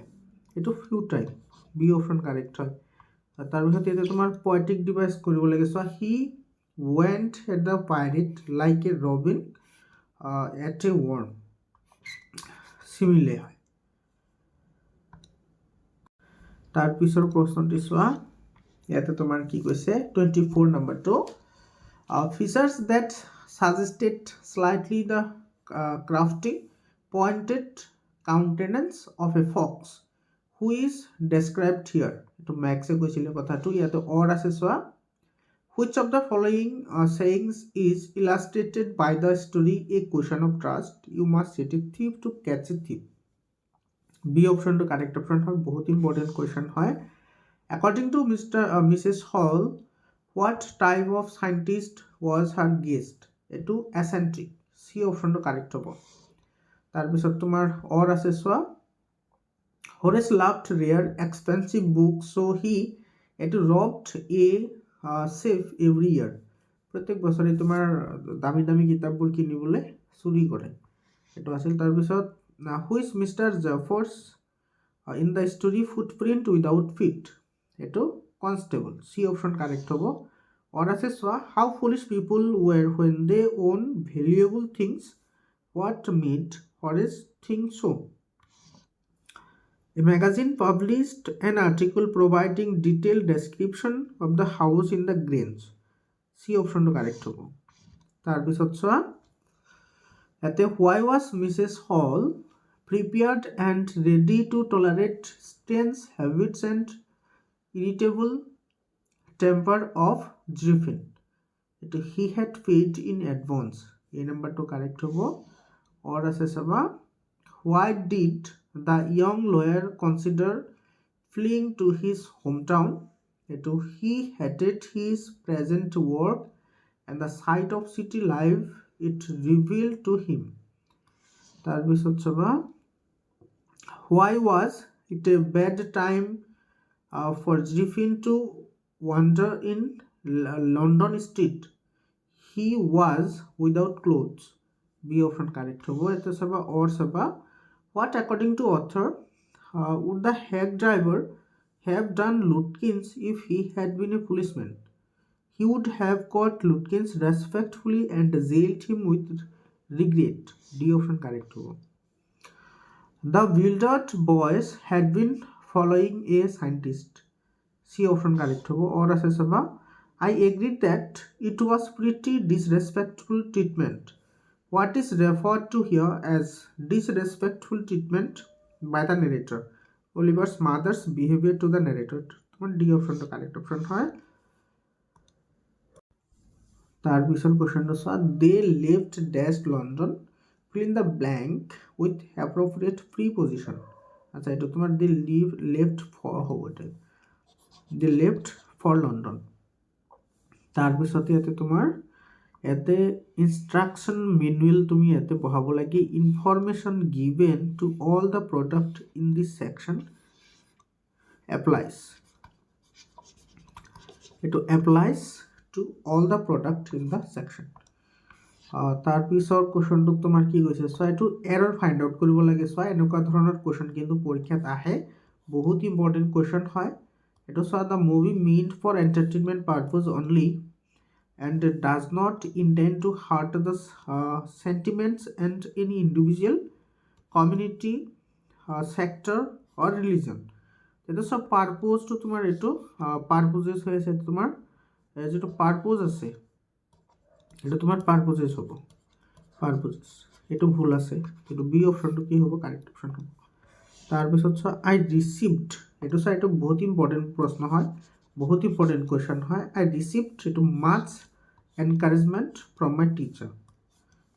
এটো futile। B option correct হয়। তাৰপিছত ইয়াতে তোমাৰ poetic device কৰিব লাগে, চোৱা, he went at the pirate like a robin at a worm, সিমিলে হয়। তাৰপিছৰ প্ৰশ্নটি চোৱা, ইয়াতে তোমাৰ কি কৈছে, 24 নম্বৰটো, features that suggested slightly the crafty pointed countenance of a fox who is described here. এটো ম্যাক্সে কৈছিলে কথাটো, ইয়াতে অর আছে চোৱা, which of the following sayings is illustrated by the story A Question of Trust? You must set a thief to catch a thief. B option to correct option হয়, বহুত important question হয়। According to Mrs. Hall, What type of scientist was her guest? এইটো eccentric, সি অপশনটো correct হ'ব। তাৰপিছত তোমাৰ অৰ আছে চোৱা, Horace loved rare expensive books, so he robbed a safe every year. প্ৰত্যেক বছৰে তোমাৰ দামী দামী কিতাপবোৰ কিনিবলৈ চুৰি কৰে। এইটো আছিল। তাৰপিছত which mister Jaffers in the story footprint without feet, এইটো কনষ্টেবল, সি অপশ্যন কাৰেক্ট হ'ব। অৰ আছে চোৱা, how foolish people were when they own valuable things, what made Horace think so. A magazine published an article providing detailed description of the house in the Grange. C option to correct hobo. Tarbisot soa, ate why was Mrs. Hall prepared and ready to tolerate strange habits and irritable temper of Griffin? He had paid in advance. A number to correct hobo. Or ase saba, why did the young lawyer consider fleeing to his hometown? He hated his present work and the sight of city life it revealed to him. Tarbisot saba, why was it a bad time for Griffin to wander in London street? He was without clothes. B option correct hobo. Eto saba or saba, what according to author would the hack driver have done Lutkins if he had been a policeman? He would have caught Lutkins respectfully and jailed him with regret. D option correct hobo. The bewildered boys had been following a scientist. C option correct hobo. Or ase saba, I agreed that it was pretty disrespectful treatment. What is referred to here as disrespectful treatment by the narrator? Oliver's mother's behavior to the narrator. D option to correct option হয়। তার পিছৰ কোৱেশ্চনটো চোৱা, they left dash London, fill in the blank with appropriate preposition. আচ্ছা, এইটো তোমাৰ they left for হ'ব, এটা they left for London। তাৰ পিছতে ইয়াতে তোমাৰ এতে ইনষ্ট্ৰাকশন মেনুৱেল তুমি এতে বহাব লাগে, information given to all the product in this section applies, এইটো applies to all the product in the section. তাৰপিছৰ কুৱেশ্যনটোত তোমাৰ কি কৈছে চোৱা, এইটো এৰৰ ফাইণ্ড আউট কৰিব লাগে। চোৱা, এনেকুৱা ধৰণৰ কুৱেশ্যন কিন্তু পৰীক্ষাত আহে, বহুত ইম্পৰ্টেণ্ট কুৱেশ্যন হয়। এইটো চোৱা, the movie meant for entertainment purpose only and does not intend to hurt the sentiments and any individual, community, sector or religion. এটা সব পারপোজ তো তোমার এটো পারপোজেস হয়েছে, তোমার যেটা পারপোজ আছে এটা তোমার পারপোজেস হবে, পারপোজেস এটো ভুল আছে, এটো বি অপশনটো কি হবে, কারেক্ট অপশন হবে। তাৰপিছত আই ৰিচিভড, এইটো চাই এইটো বহুত ইম্পৰ্টেণ্ট প্ৰশ্ন হয়, বহুত ইম্পৰ্টেণ্ট কুৱেশ্যন হয়। আই ৰিচিভড এইটো much encouragement from my teacher,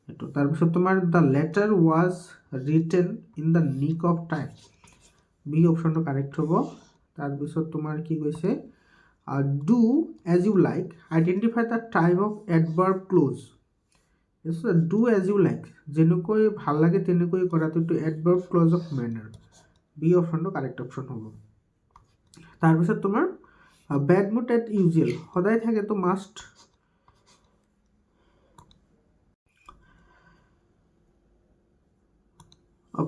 এইটো। তাৰপিছত তোমাৰ the letter was written in the nick of time, B অপশ্যনটো কাৰেক্ট হ'ব। তাৰপিছত তোমাৰ কি কৈছে, do as you like, identify the type of adverb clause, do as you like, যেনেকৈ ভাল লাগে তেনেকৈ কৰাটো এইটো adverb clause of manner, B অপশ্যনটো কাৰেক্ট অপশ্যন হ'ব। তাৰপিছত তোমাৰ বেড মুড এট ইউজুৱেল, সদায় থাকেতো মাষ্ট।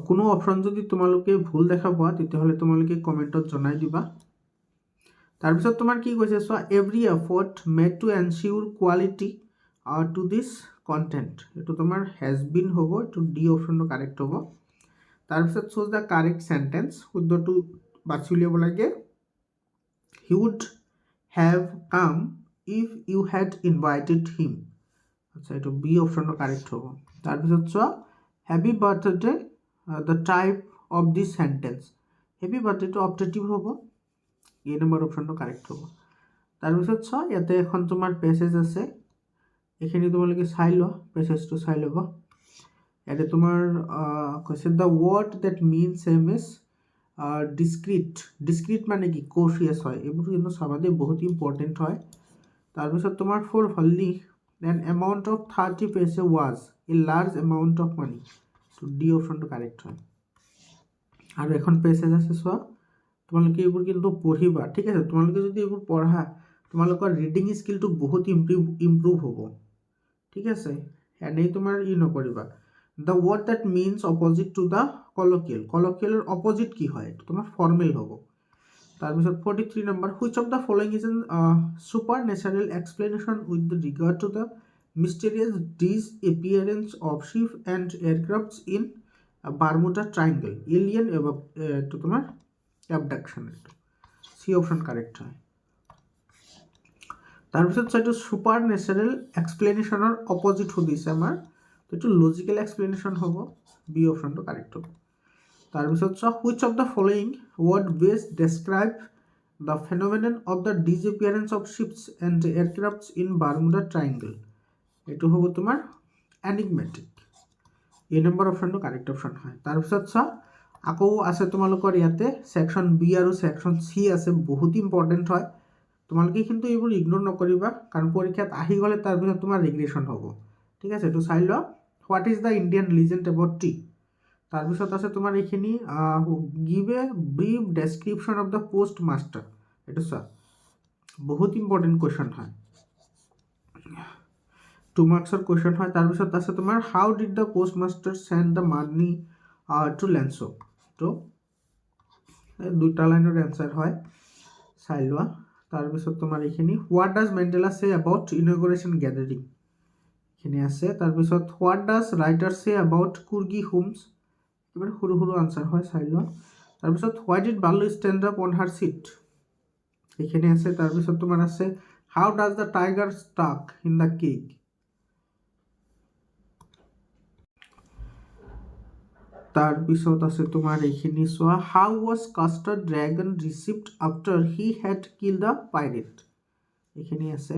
কোনো অপশ্যন যদি তোমালোকে ভুল দেখা পোৱা তেতিয়াহ'লে তোমালোকে কমেণ্টত জনাই দিবা। তাৰপিছত তোমাৰ কি কৈছে চোৱা, every effort made to ensure quality to this content, এইটো তোমাৰ হেজ বিন হ'ব, এইটো ডি অপশ্যনটো কাৰেক্ট হ'ব। তাৰপিছত চুজ দ্য কাৰেক্ট চেণ্টেন্স, শুদ্ধটো বাছি উলিয়াব লাগে। He would have come if you had invited him, আচ্ছা এইটো বি অপশ্যনটো কাৰেক্ট হ'ব। তাৰপিছত চোৱা, happy birthday the type of this sentence, happy বাৰ্থডেটো অপটেটিভ হ'ব, এই নম্বৰ অপশ্যনটো কাৰেক্ট হ'ব। তাৰপিছত চোৱা, ইয়াতে এখন তোমাৰ পেছেজ আছে, এইখিনি তোমালোকে চাই লোৱা, পেছেজটো চাই ল'বা। ইয়াতে তোমাৰ কৈছে the word that mean same as discreet, discreet মানে কি কচিয়াছ হয়, এইবোৰ কিন্তু চাবা দেই, বহুত ইম্পৰ্টেণ্ট হয়। তাৰপিছত তোমাৰ for only an amount of 30 paise was a large amount of money to D অপশনটো কারেক্ট হয় আৰু এখন পেছেজ আছে চোৱা তোমালোকে এইবোৰ কিন্তু পঢ়িবা ঠিক আছে তোমালোকে যদি এইবোৰ পঢ়া তোমালোকৰ ৰিডিং স্কিলটো বহুত ইমপ্ৰুভ হ'ব ঠিক আছে এনেই তোমাৰ নকৰিবা the word that means opposite to the colloquial opposite কি হয় এটা তোমাৰ ফৰ্মাল হ'ব তাৰপিছত 43 number which of the following is a supernatural explanation with regard to the mysterious disappearance of ships and aircrafts in Bermuda Triangle alien to তোমার abduction C option correct হয় তাৰপিছত চাইটো সুপাৰনেচাৰেল এক্সপ্লেনেশ্যনৰ opposite সুধিছে আমাৰ তো এইটো লজিকেল এক্সপ্লেনেশ্যন হ'ব B অপশনটো correct হ'ব তাৰপিছত চোৱা which of the following word best describe the phenomenon of the disappearance of ships and aircrafts in Bermuda Triangle এইটো হ'ব তোমাৰ enigmatic এই নম্বৰ অপশনটো কাৰেক্ট অপশন হয় তাৰপিছত চোৱা আকৌ আছে তোমালোকৰ ইয়াতে সেকশন বি আৰু সেকশন সি আছে বহুত ইম্পৰ্টেন্ট হয় তোমালোকে কিন্তু এইবোৰ ইগনোৰ নকৰিবা কাৰণ পৰীক্ষাত আহি গলে তাৰ পিছত তোমাৰ ৰিগ্ৰেশন হ'ব ঠিক আছে তো চাই লোৱা what is the Indian legend about tea তাৰ পিছত আছে তোমাৰ এইখিনি give a brief description of the postmaster এটা চোৱা বহুত ইম্পৰ্টেন্ট কোৱেশ্চন হয় 2 মাৰ্কছৰ কোৱেশ্চন হয় তাৰ পিছত আছে তোমাৰ how did the postmaster send the money to Lencho তো দুটা লাইনৰ এনসাৰ হয় চাই লোৱা তাৰপিছত তোমাৰ এইখিনি what does Mandela say about inauguration gathering এইখিনি আছে তাৰপিছত what does writer say about Coorg homes এবাৰ সৰু সৰু আনসাৰ হয় চাই লোৱা তাৰপিছত why did Valli stand up on her seat এইখিনি আছে তাৰপিছত তোমাৰ আছে how does the tiger stalk in the cage তাৰপিছত আছে তোমাৰ এইখিনি চোৱা হাউ was Castor Dragon received after he had killed the pirate এইখিনি আছে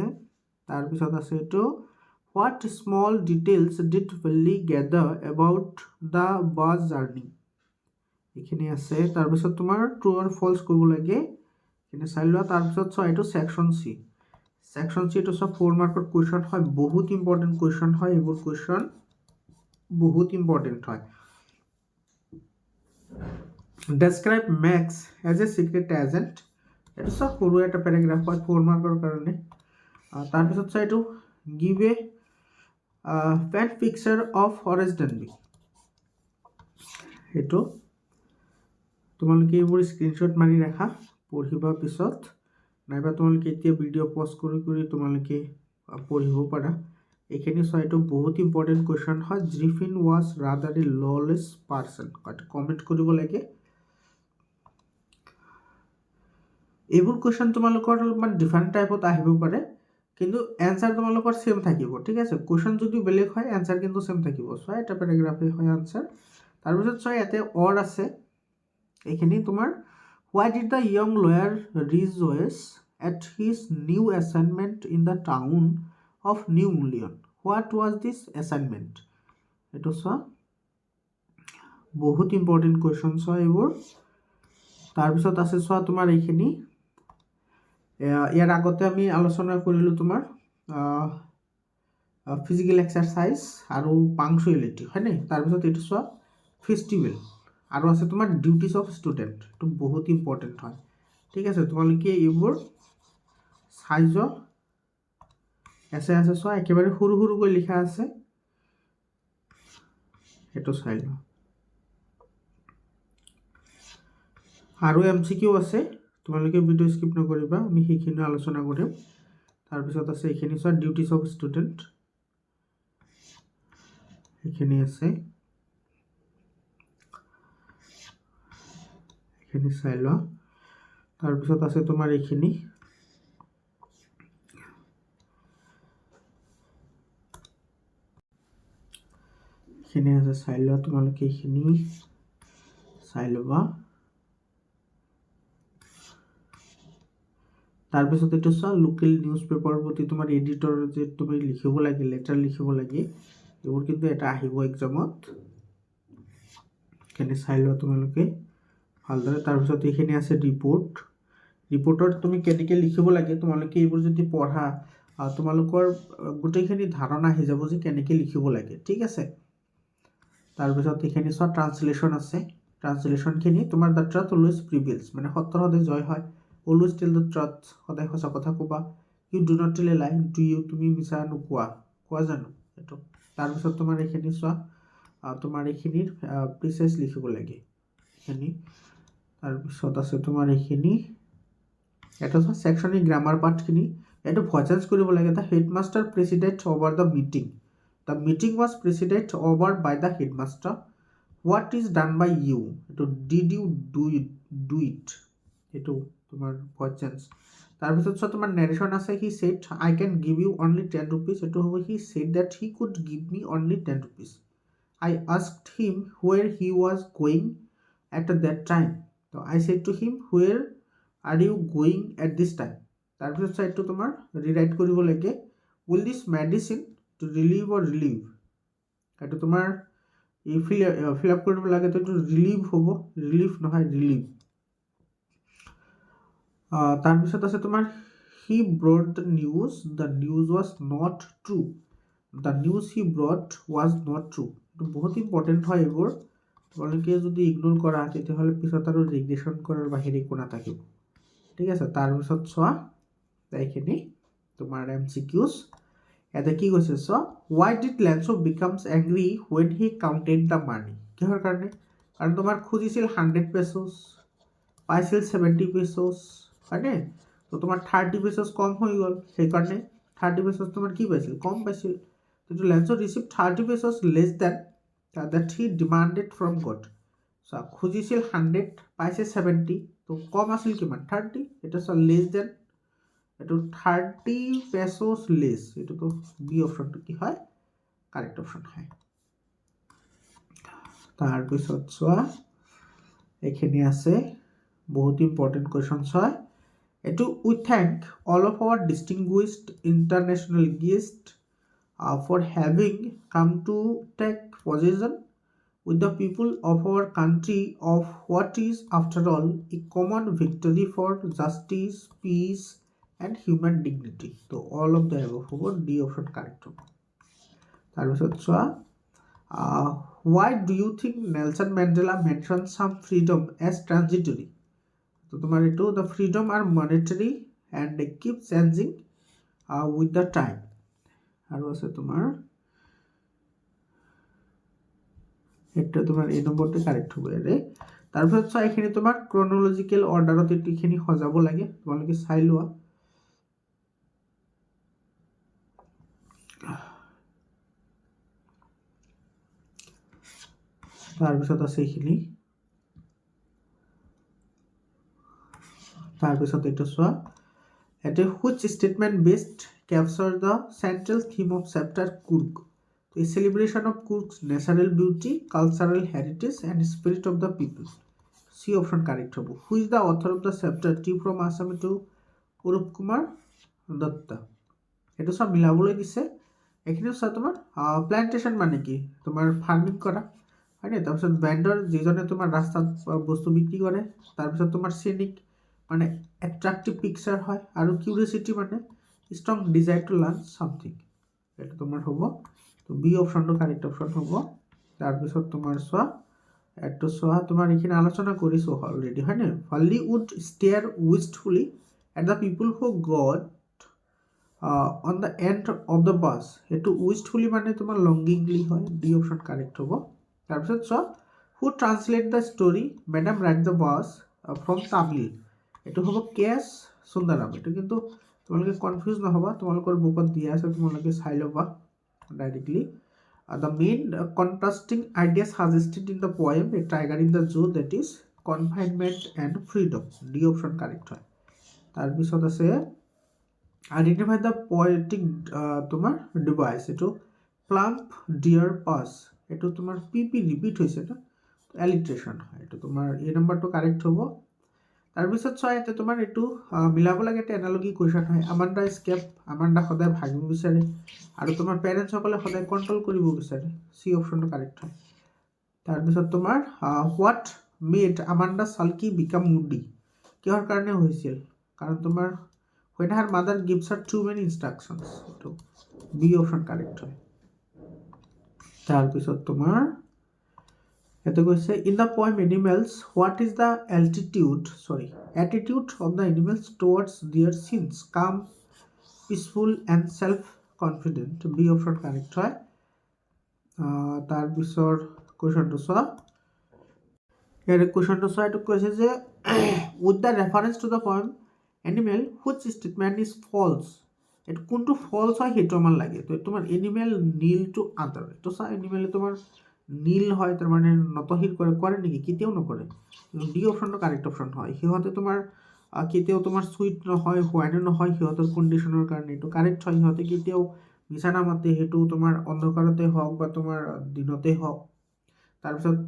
তাৰপিছত আছে এইটো what small details did Willie gather about the bus journey এইখিনি আছে তাৰপিছত তোমাৰ true or false ক'ব লাগে এনে চাই লোৱা তাৰপিছত চোৱা এইটো সেকশন সি এইটো চব 4 মাৰ্কৰ কোৱেশ্চন হয় বহুত ইম্পৰ্টেন্ট কোৱেশ্চন হয় এইবোৰ কোৱেশ্চন বহুত ইম্পৰ্টেন্ট হয় describe Max as a secret agent এটা সব সৰু এটা প্যাৰাগ্ৰাফ হয় 4 মাৰ্কৰ কাৰণে তাৰ পিছত চাই এইটো give a fact picture of Horace Denby এটো তোমালোকে এইবোৰ স্ক্ৰিনশ্বট মাৰি ৰাখা পঢ়িবা পিছত নাইবা তোমালোকে এতিয়া ভিডিও পজ কৰি তোমালোকে পঢ়িব পাৰা এইখিনি চোৱা এইটো বহুত ইম্পৰ্টেন্ট কোৱেশ্চন হয় Griffin was rather a lawless person comment কৰিব লাগে এইবোৰ কোৱেশ্চন তোমালোকৰ মানে ডিফাৰেন্ট টাইপত আহিব পাৰে কিন্তু এনসাৰ তোমালোকৰ সেম থাকিব ঠিক আছে কোৱেশ্চন যদি বেলেগ হয় এনসাৰ কিন্তু সেম থাকিব চোৱা এটা প্যাৰাগ্ৰাফে হয় আনসাৰ তাৰ পিছত চোৱা ইয়াতে অৰ আছে এইখিনি তোমাৰ why did the young lawyer rejoice at his new assignment in the town of New Mullion what was this assignment এটো চোৱা বহুত ইম্পৰ্টেন্ট কোৱেশ্চনছ হয় এইবোৰ তাৰ পিছত আছে চোৱা তোমাৰ এইখিনি ইয়াৰ আগতে আমি আলোচনা কৰিলো তোমাৰ ফিজিক্যাল এক্সাৰসাইজ আৰু পাংচুৱেলিটি হয় নাই তাৰ পিছত এইটো চোৱা ফেষ্টিভেল আৰু আছে তোমাৰ ডিউটিজ অফ ষ্টুডেন্ট তো বহুত ইম্পৰ্টেন্ট হয় ঠিক আছে তোমালোকে এইবোৰ সাইজ আছে চোৱা একেবাৰে সৰু সৰুকৈ লিখা আছে এটো চাই লোৱা আৰু MCQ আছে তোমালোকে ভিডিও স্কিপ নকৰিবা আমি সেইখিনি আলোচনা কৰিম তাৰ পিছত আছে এইখিনি চোৱা ডিউটিজ অফ ষ্টুডেন্ট এইখিনি আছে এইখিনি চাই লোৱা তাৰ পিছত আছে তোমাৰ এইখিনি এইখিনি আছে চাই লোৱা তোমালোকে এইখিনি চাই লোৱা তাৰ পিছত এইটো চোৱা লোকেল নিউজ পেপাৰৰ প্ৰতি তোমাৰ এডিটৰ যে তুমি লিখিব লাগে লেটাৰ লিখিব লাগে এইবোৰ কিন্তু এটা আহিব এক্সামত কেনে চাই লোৱা তোমালোকে ভালদৰে তাৰ পিছত এইখিনি আছে ৰিপোৰ্টৰ তুমি কেনেকৈ লিখিব লাগে তোমালোকে এইবোৰ যদি পঢ়া তোমালোকৰ গোটেইখিনি ধাৰণা আহি যাব যে কেনেকৈ লিখিব লাগে ঠিক আছে তাৰপিছত এইখিনি চোৱা ট্ৰান্সলেশ্যন আছে ট্ৰান্সলেশ্যনখিনি তোমাৰ দ্য ট্ৰুথ অলৱেজ প্ৰিভেইলছ মানে সত্য সদায় জয় হয় অলৱেজ টেল দ্য ট্ৰুথ সদায় সঁচা কথা ক'বা ইউ ডু নট টেল এ লাই ডু ইউ তুমি মিছা নোকোৱা কোৱা জানো এইটো তাৰপিছত তোমাৰ এইখিনি চোৱা তোমাৰ এইখিনিৰ প্ৰিচাইজ লিখিব লাগে এইখিনি তাৰপিছত আছে তোমাৰ এইখিনি এটা চোৱা ছেকশ্যন গ্ৰামাৰ পাৰ্টখিনি এইটো ভয়েস কৰিব লাগে the headmaster presided over the meeting the meeting was presided over by the headmaster what is done by you এইটো ডিড ইউ ডু ইট এইটো তোমাৰ ভয়েস তাৰপিছত চোৱা তোমাৰ নেৰেশ্যন আছে he said I can give you only 10 rupees এইটো হ'ব he said that he could give me only 10 rupees I asked him where he was going at that time. So I said to him, where are you going at this time? তাৰপিছত চাইটো তোমাৰ rewrite কৰিব লাগে will this medicine to relieve or relieve এইটো তোমাৰ এই fill up কৰিব লাগে তো এইটো ৰিলিভ হ'ব ৰিলিফ নহয় ৰিলিভ তাৰপিছত আছে তোমাৰ he brought the news was not true the news he brought was not true বহুত ইম্পৰ্টেণ্ট হয় এইবোৰ তোমালোকে যদি ইগনোৰ কৰা তেতিয়াহ'লে পিছত আৰু ৰিগ্ৰেশ্যন কৰাৰ বাহিৰে একো নাথাকিব ঠিক আছে তাৰপিছত চোৱা এইখিনি তোমাৰ MCQs ইয়াতে কি কৈছে চোৱা why did Lanso becomes angry when he counted the money কিহৰ কাৰণে কাৰণ তোমাৰ খুজিছিল 100 pesos পাইছিল 70 pesos হয়নে তো তোমাৰ 30 pesos কম হৈ গ'ল সেইকাৰণে 30 pesos তোমাৰ কি পাইছিল কম পাইছিল তো Lanso received 30 pesos less than that he demanded from God so খুজিছিল 100 পাইছে 70 তো কম আছিল কিমান 30 এটা সো less than এটো 30 pesos less এটো তো বি অপশনটো কি হয় কারেক্ট অপশন হয় তার পিছত সোয়া এখানে আছে বহুত ইম্পর্টেন্ট কোয়েশ্চনস হয় এটো we thank all of our distinguished international guest for having come to take possession with the people of our country of what is after all a common victory for justice peace and human dignity so all of the above over D option correct why do you think Nelson Mandela mentioned some freedom as transitory so tomar eto the freedom are monetary and they keep changing with the time আৰু আছে তোমাৰ এটা তোমাৰ এই নম্বৰটো correct হ'ব এৰে তাৰপিছত চাই এখিনি তোমাৰ ক্ৰনোলজিক্যাল অৰ্ডাৰত এখিনি সজাব লাগে তোমালোকে চাই লোৱা তাৰপিছত আছে এখিনি তাৰপিছত এটা চোৱা এতে which statement based capture the central theme of chapter Kurk a celebration of Kurk's natural beauty cultural heritage and spirit of the people C option correct hobo who is the author of the chapter T from Assam to Urup Kumar Datta eto sab milaboloi dise ekhine sa tomar plantation mane ki tomar farming kora হয় tar pisot vendor jejone tomar rasta bostu bikri kore tar pisot tomar scenic মানে attractive picture হয় আর curiosity মানে strong desire to learn something এটা তোমার হবো তো B অপশনটো correct option হবো তাৰপিছত তোমাৰ সোয়া এটো সোয়া তোমাৰ এখানে আলোচনা কৰিছো অলরেডি হয় না ফালি would stare wistfully at the people who got on the end of the bus এটো উইস্টফুলি মানে তোমাৰ লংগিংলি হয় ডি অপশন কাৰেক্ট হবো তাৰপিছত so who translate the story madam right the bus from Tamil এটো হবো কেস সুন্দরম এটা কিন্তু তোমালোকে কনফিউজ না হবা তোমালোকৰ বুকত দিয়া আছে তোমালোকে চাই লবা directly the main contrasting ideas suggested in the poem a tiger in the zoo that is confinement and freedom D option correct হয় তার পিছত আছে identify the poetic তোমার device এটো plump deer pass এটো তোমার PP রিপিট হইছে না alliteration হয় এটা তোমার এই নাম্বারটো কারেক্ট হ'ব তাৰপিছত ছয় এতে তোমাৰ এটো মিলাব লাগে এটা এনালজি কোৱেশ্চন হয় আমান্ডা স্কেপ আমান্ডা সদায় ভাগিব বিচাৰে আৰু তোমাৰ পেৰেন্টস সকলে সদায় কন্ট্ৰোল কৰিব বিচাৰে সি অপশনটো কাৰেক্ট হয় তাৰপিছত তোমাৰ what made Amanda sulky become moody কিহৰ কাৰণে হৈছিল কাৰণ তোমাৰ when her mother gives her too many instructions to B option correct হয় তাৰপিছত তোমাৰ এতে কৈছে in the poem animals what is the attitude of the animals towards their sins calm peaceful and self confident B option correct হয় তাৰপিছত কোৱেশ্চনটো চোৱা ইয়াৰ কোৱেশ্চনটো চোৱা এইটো কৈছে যে with the reference to the poem animal which statement is false এটা কোনটো false হয় সেইটো আমার লাগে তো তোমার এনিমেল নীল টু আদার তো সা এনিমেল তোমার নীল হয় তার মানে নতহির করে নাকি কেতিয়াও নকৰে ডি অপশনটো কাৰেক্ট অপশন হয় সিহঁতে তোমাৰ কেতিয়াও তোমাৰ সুইট নহয় হোৱাইন নহয় সিহঁতৰ কন্ডিশনৰ কাৰণে এইটো কাৰেক্ট হয় সিহঁতে কেতিয়াও মিছা নামাতে সেইটো তোমাৰ অন্ধকাৰতে হওক বা তোমাৰ দিনতে হওক তাৰপিছত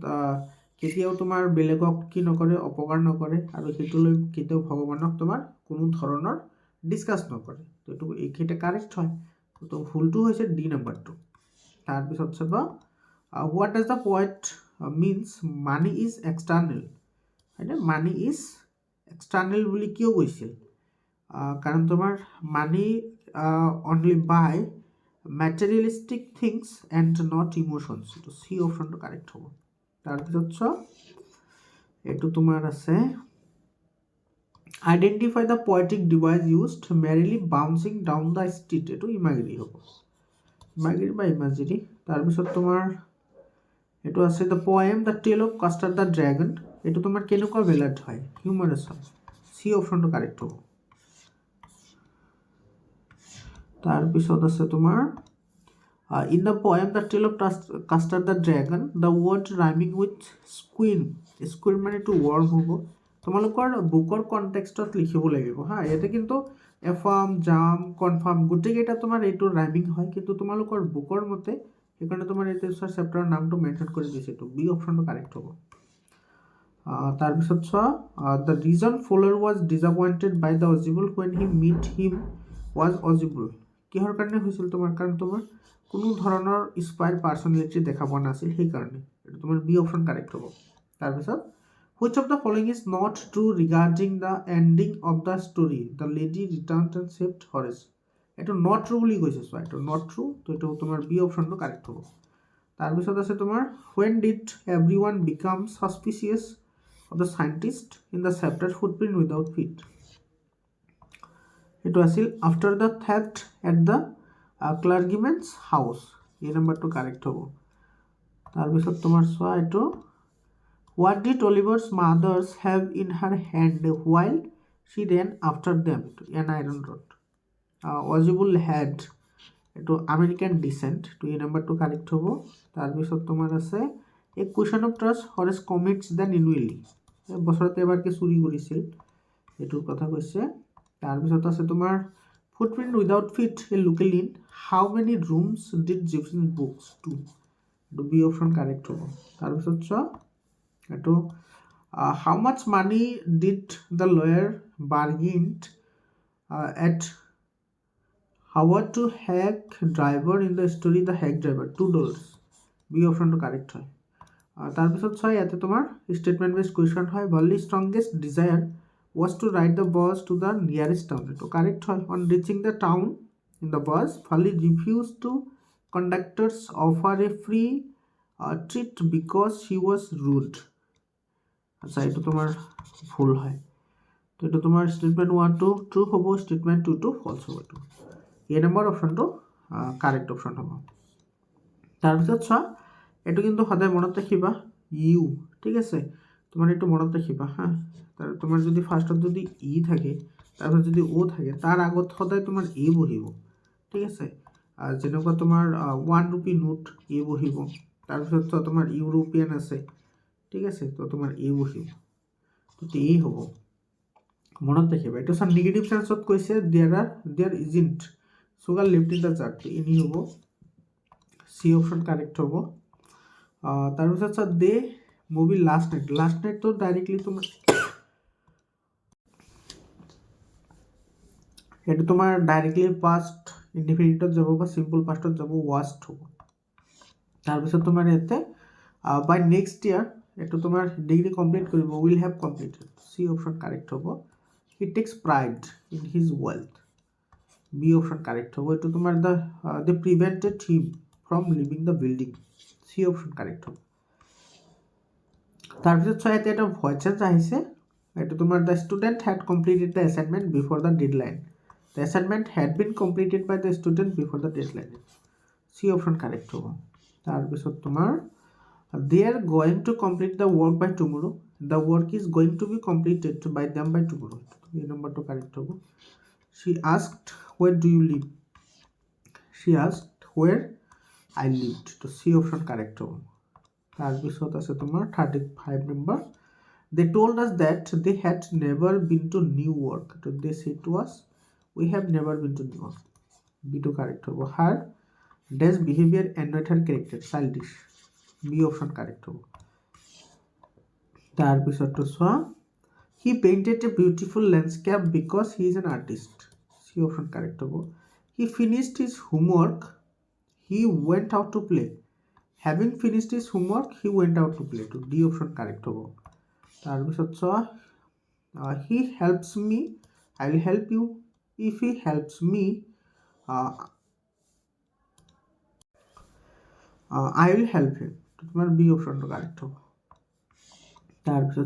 কেতিয়াও তোমাৰ বেলেগক কি নকৰে অপকাৰ নকৰে আৰু সেইটোলৈ কেতিয়াও ভগৱানক তোমাৰ কোনো ধৰণৰ ডিসকাস নকৰে তো এইটো এইটা কাৰেক্ট হয় তো ভুলটো হৈছে ডি নাম্বাৰটো তাৰপিছত চাবা what does the poet means money is external হয়নে money is external বুলি কিয় কৈছিল কাৰণ তোমাৰ money only buy materialistic things and not emotions তো সি অপশনটো কারেক্ট হ'ব তাৰপিছত এইটো তোমাৰ আছে identify the poetic device used merrily bouncing down the street এটো ইমাজিৰি হ'ব ইমাজিৰি বা ইমাজিৰি তাৰপিছত তোমাৰ এটো আছে the poem the tale of Castor the dragon এটো তোমাৰ কেনেকুৱা বেলাড হয় হিউমাৰাস হয় সি অপশনটো কাৰেক্ট হ'ব তাৰপিছত আছে তোমাৰ in the poem the tale of Castor the dragon the word rhyming with squirm মানে to worm হ'ব তোমালোকৰ বুকৰ কনটেক্সটত লিখিব লাগিব হা ইয়াতে কিন্তু এফাৰ্ম জাম কনফাৰ্ম গুটেকেইটা তোমাৰ এইটো ৰাইমিং হয় কিন্তু তোমালোকৰ বুকৰ মতে সেইকাৰণে তোমাৰ এই চেপ্টাৰৰ নামটো মেনশন কৰি দিছে তো বি অপশনটো কাৰেক্ট হ'ব তাৰপিছত চোৱা the reason Fuller was disappointed by the Ozible when he meet him was Ozible কিহৰ কাৰণে হৈছিল তোমাৰ কাৰণ তোমাৰ কোনো ধৰণৰ ইনস্পায়াৰ পাৰ্সোনালিটি দেখা পোৱা নাছিল সেই কাৰণে এটা তোমাৰ বি অপশন কাৰেক্ট হ'ব তাৰপিছত which of the following is not true regarding the ending of the story the lady returned and saved Horace এটা not true বুলি কৈছে সো এটা not true তো এটা তোমাৰ বি অপশনটো কাৰেক্ট হ'ব তাৰপিছত আছে তোমাৰ when did everyone become suspicious of the scientist in the chapter footprint without feet it was after the theft at the clergyman's house এই নাম্বাৰটো কাৰেক্ট হ'ব তাৰপিছত তোমাৰ চোৱা এটো what did Oliver's mothers have in her hand while she ran after them an iron rod Ozible had এটো American dissent তো এই নাম্বারটো কারেক্ট হ'ব তাৰপিছত তোমাৰ আছে a question of trust Horace commits the annually বছৰতে এবাৰকে চুৰি কৰিছিল এটোৰ কথা কৈছে তাৰপিছত আছে তোমাৰ footprint without feet a local in how many rooms did Gibson books to B option correct হ'ব তাৰপিছত চোৱা এটো how much money did the lawyer bargained at Howard to hack driver in the story the hack driver $2 B অপশনটো correct হয় তাৰপিছত চোৱা ইয়াতে তোমাৰ স্টেটমেন্ট বেসড কোৱেশ্চন হয় Wally strongest desire was to ride the bus to the nearest town এটো correct হয় on reaching the town in the bus Wally refused to conductors offer a free treat because she was rude আচ্ছা এটা তোমার ভুল হয় তো এটা তোমার স্টেটমেন্ট 1 টু ট্রু হ'ব স্টেটমেন্ট 2 টু ফলস হ'ব তো এই নাম্বার অপশনটো কারেক্ট অপশন হ'ব তাৰপিছত চোৱা এটো কিন্তু সদায় মনত ৰাখিবা ইউ ঠিক আছে তোমাৰ এটো মনত ৰাখিবা হা তাৰ তোমাৰ যদি ফাৰ্ষ্টত যদি ই থাকে তাৰপিছত যদি ও থাকে তাৰ আগত সদায় তোমাৰ এ বহিব ঠিক আছে যেনেকুৱা তোমাৰ 1 ৰূপী নোট এ বহিব তাৰপিছত তোমাৰ ইউৰোপিয়ান আছে ঠিক আছে তো তোমাৰ এ বহিব তো এই হ'ব মনত ৰাখিবা এটো সব নেগেটিভ সেন্সত কৈছে there isn't sugar left in the chart তো এনি হ'ব সি অপশন কাৰেক্ট হ'ব তাৰপিছত দে মুভি লাস্ট নাইট তো ডাইৰেক্টলি তোমাৰ এটা তোমাৰ ডাইরেক্টলি পাস্ট ইনডিফিনিটত যাব বা সিম্পল পাস্টত যাব ওয়াস্ট হ'ব তাৰপিছত তোমাৰ ইয়াতে বাই নেক্সট ইয়াৰ এটো তোমাৰ ডিগ্ৰী কমপ্লিট কৰিব will have completed C option correct হ'ব he takes pride in his wealth. B option correct হবে এটা তোমার they prevented him from leaving the building. C option correct হবে তারপর ছয়তে এটা ভয়েস চেঞ্জ আহিছে এটা তোমার the student had completed the assignment before the deadline. The assignment had been completed by the student before the deadline. C option correct হবে তারপর তোমার they are going to complete the work by tomorrow. The work is going to be completed by them by tomorrow. এই নাম্বারটা correct হবে She asked, where do you live? She asked, where I lived. তো C option correct হবে তারপর আছে তোমার 35 number. They told us that they had never been to New York. So they said to us, we have never been to New York. B2 correct হবে her dash behavior annoyed her character childish. B option correct হবে তারপর তো he painted a beautiful landscape because he is an artist. C option correct হবে he finished his homework. He went out to play. Having finished his homework, he went out to play. To D option correct হবে তারপর he helps me. I will help you. If he helps me, I will help him. তোমার B অপশনটা correct হবে তারপর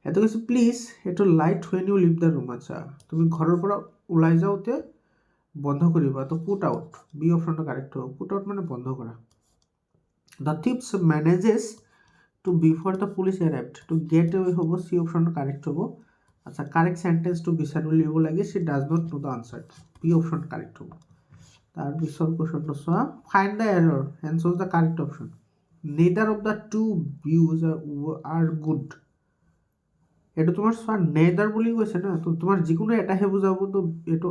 এত কিছু please একটু light when you leave the room আচ্ছা তুমি ঘরের পৰা ওলাই যাওতে বন্ধ করিবা তো পুট আউট বি অপশনটা কারেক্ট হবে পুট আউট মানে বন্ধ করা the thieves manages to before the police arrived to get away হবো সি অপশনটা কারেক্ট হবো আচ্ছা কারেক্ট সেন্টেন্স টু বিচার লিব লাগে she does not know the answer B option correct হবো তারপর কোশ্চনটা চোৱা find the error and choose the correct option neither of the two views are good এটা তোমাৰ চোৱা নেইদাৰ বুলি কৈছে না তো তোমাৰ যিকোনো এটাহে বুজাব তো এইটো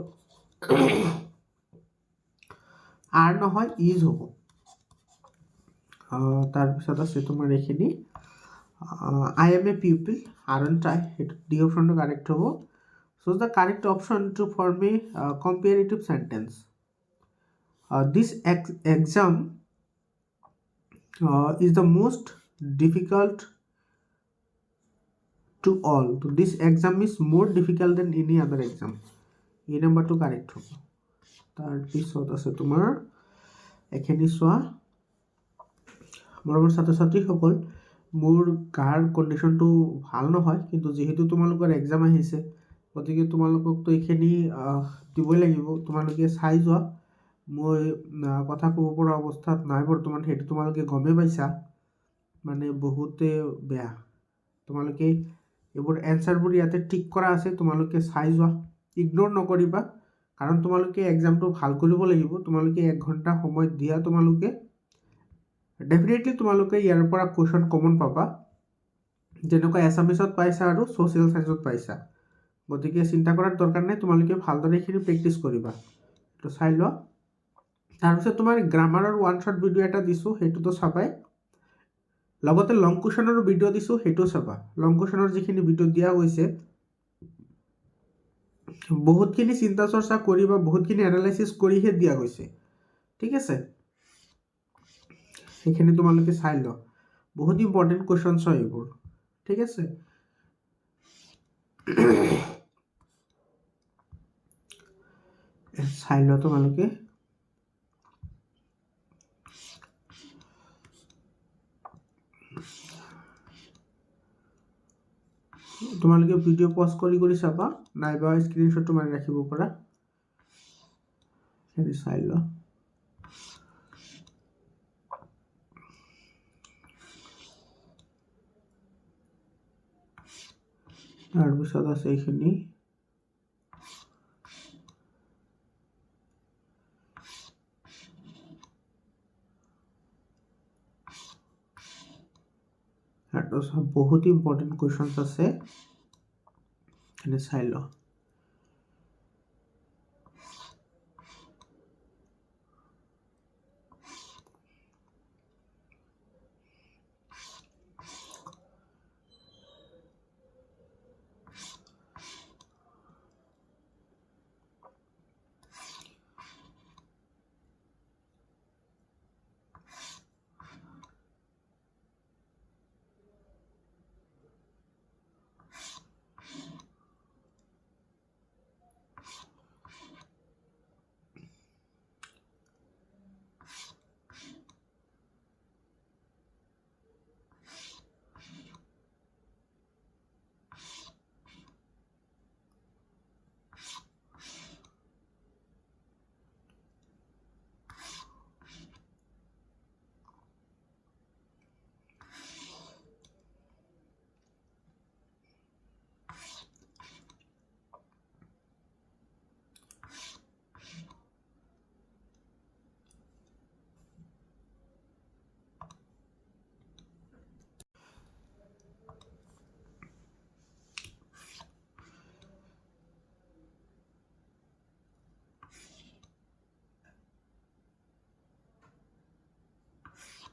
আৰ নহয় ইজ হ'ব তাৰপিছত আছে তোমাৰ এইখিনি I am a pupil aren't I it D option to correct হ'ব so the correct option to form a comparative sentence this exam is the most difficult to all so this exam is more difficult than any other exam এই নাম্বাৰটো correct হ'ব তাৰপিছত আছে তোমাৰ এখিনি চোৱা মৰমৰ ছাত্ৰ ছাত্ৰীসকল মোৰ গাৰ কণ্ডিশ্যনটো ভাল নহয় কিন্তু যেহেতু তোমালোকৰ এক্সাম আহিছে গতিকে তোমালোকক তো এইখিনি দিবই লাগিব তোমালোকে চাই যোৱা মই কথা ক'ব পৰা অৱস্থাত নাই বৰ্তমান সেইটো তোমালোকে গমে পাইছা মানে বহুতে বেয়া তোমালোকে এইবোৰ এনসাৰবোৰ ইয়াতে টিক কৰা আছে তোমালোকে চাই যোৱা ইগনোৰ নকৰিবা কাৰণ তোমালোকে এক্সামটো ভাল কৰিব লাগিব তোমালোকে 1 ঘণ্টা সময় দিয়া তোমালোকে ডেফিনেটলি তোমালোকে ইয়াৰ পৰা কোৱেশ্চন কমন পাবা যেনেকৈ এছামিছত পাইছা আৰু সোশ্যাল সায়েন্সত পাইছা গতিকে চিন্তা কৰাৰ দৰকাৰ নাই তোমালোকে ভালদৰে এইখিনি প্ৰেক্টিছ কৰিবা তো চাই লোৱা তাৰপিছত তোমাৰ গ্ৰামাৰৰ ওৱান শট ভিডিঅ' এটা দিছোঁ সেইটোতো চাবাই লগতে লং কুৱেশ্যনৰ ভিডিঅ' দিছোঁ সেইটো চাবা লং কুৱেশ্যনৰ যিখিনি ভিডিঅ' দিয়া হৈছে বহুতখিনি চিন্তা চৰ্চা কৰি বা বহুতখিনি এনালাইসিস কৰিহে দিয়া গৈছে ঠিক আছে সেইখিনি তোমালোকে চাই ল বহুত ইম্পৰ্টেন্ট কোৱেশ্চনছ হয় এইবোৰ ঠিক আছে চাই ল তোমালোকে তোমালোকে ভিডিঅ' পজ কৰি চাবা নাইবা স্ক্ৰীনশ্বটটো মাৰি ৰাখিব পাৰা সেইটো চাই ল তাৰপিছত আছে এইখিনি আৰু বহুত ইম্পৰ্টেন্ট কোৱেশ্চনছ আছে এনে চাই ল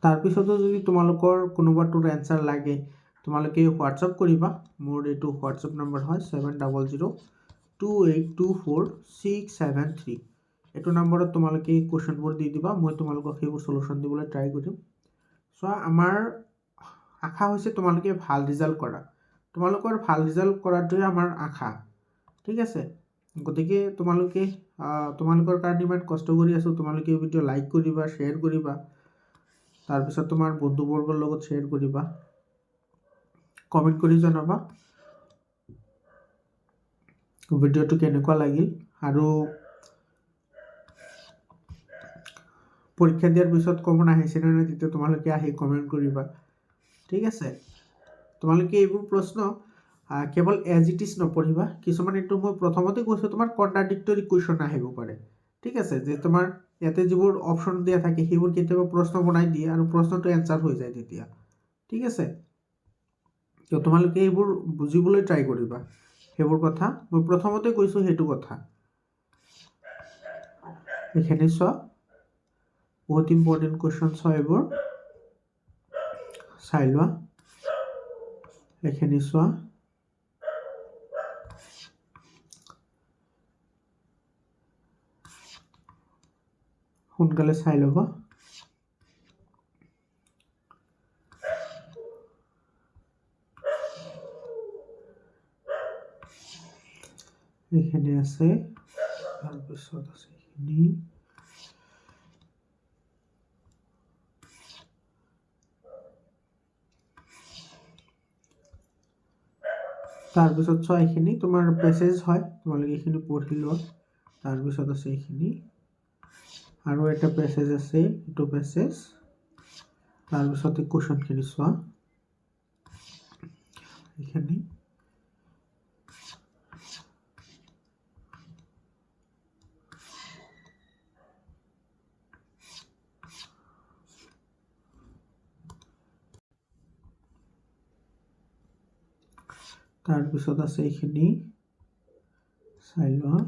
তাৰপিছতো যদি তোমালোকৰ কোনোবাটোৰ এনসাৰ লাগে তোমালোকে হোৱাটসঅ্যাপ কৰিবা মোৰ এইটো হোৱাটসঅ্যাপ নম্বৰ হয় 7002824673 এইটো নম্বৰত তোমালোকে কোৱেশ্চনবোৰ দি দিবা মই তোমালোকক সেইবোৰ সলিউশন দিবলৈ ট্ৰাই কৰিম সো আমাৰ আশা হৈছে তোমালোকে ভাল ৰিজাল্ট কৰা তোমালোকৰ ভাল ৰিজাল্ট কৰাটোৱে আমাৰ আশা ঠিক আছে গতিকে তোমালোকে তোমালোকৰ কাৰণে ইমান কষ্ট কৰি আছো তোমালোকে ভিডিও লাইক কৰিবা শেয়াৰ কৰিবা তাৰপিছত তোমাৰ বন্ধুবৰ্গৰ লগত শেয়াৰ কৰিবা কমেন্ট কৰি জনাবা ভিডিওটো কেনেকুৱা লাগিল আৰু পৰীক্ষা দিয়াৰ পিছত কমন আহিছে নে নাই তেতিয়া তোমালোকে আহি কমেন্ট কৰিবা ঠিক আছে তোমালোকে এইবোৰ প্ৰশ্ন কেৱল এজ ইট ইজ নপঢ়িবা কিছুমান এইটো মই প্ৰথমতে কৈছো তোমাৰ কন্ট্ৰাডিক্টৰি কুৱেশ্যন আহিব পাৰে ঠিক আছে যে তোমাৰ ইয়াতে যিবোৰ অপচন দিয়া থাকে সেইবোৰ কেতিয়াবা প্ৰশ্ন বনাই দিয়ে আৰু প্ৰশ্নটো এনসাৰ হৈ যায় তেতিয়া ঠিক আছে তো তোমালোকে এইবোৰ বুজিবলৈ ট্ৰাই কৰিবা সেইবোৰ কথা মই প্ৰথমতে কৈছো হেতু কথা এখানে চোৱা বহুত ইম্পৰ্টেন্ট কোৱেশ্চন হয় এইবোৰ চাই লোৱা এখানে চোৱা সোনকালে চাই ল'বা এখানে আছে তাৰপিছত আছে এখানে তাৰপিছত চোৱা এখানে তোমাৰ পেছেজ হয় তোমালোকে এখানে পঢ়ি লোৱা তাৰপিছত আছে এখানে আৰু এটা পেছেজ আছে এটো পেছেজ তাৰপিছত কোৱেশ্চন খিনি চোৱা এখানে তাৰপিছত আছে এখানে চাই লোৱা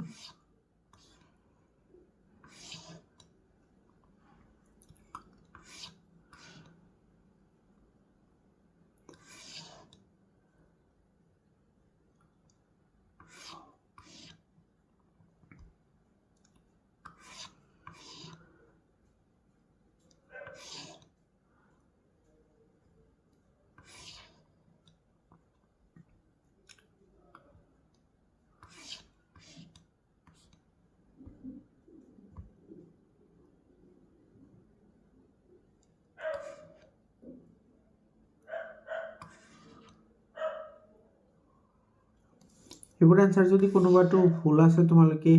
এইবোৰ আনসাৰ যদি কোনোবাটো ভুল আছে তোমালোকে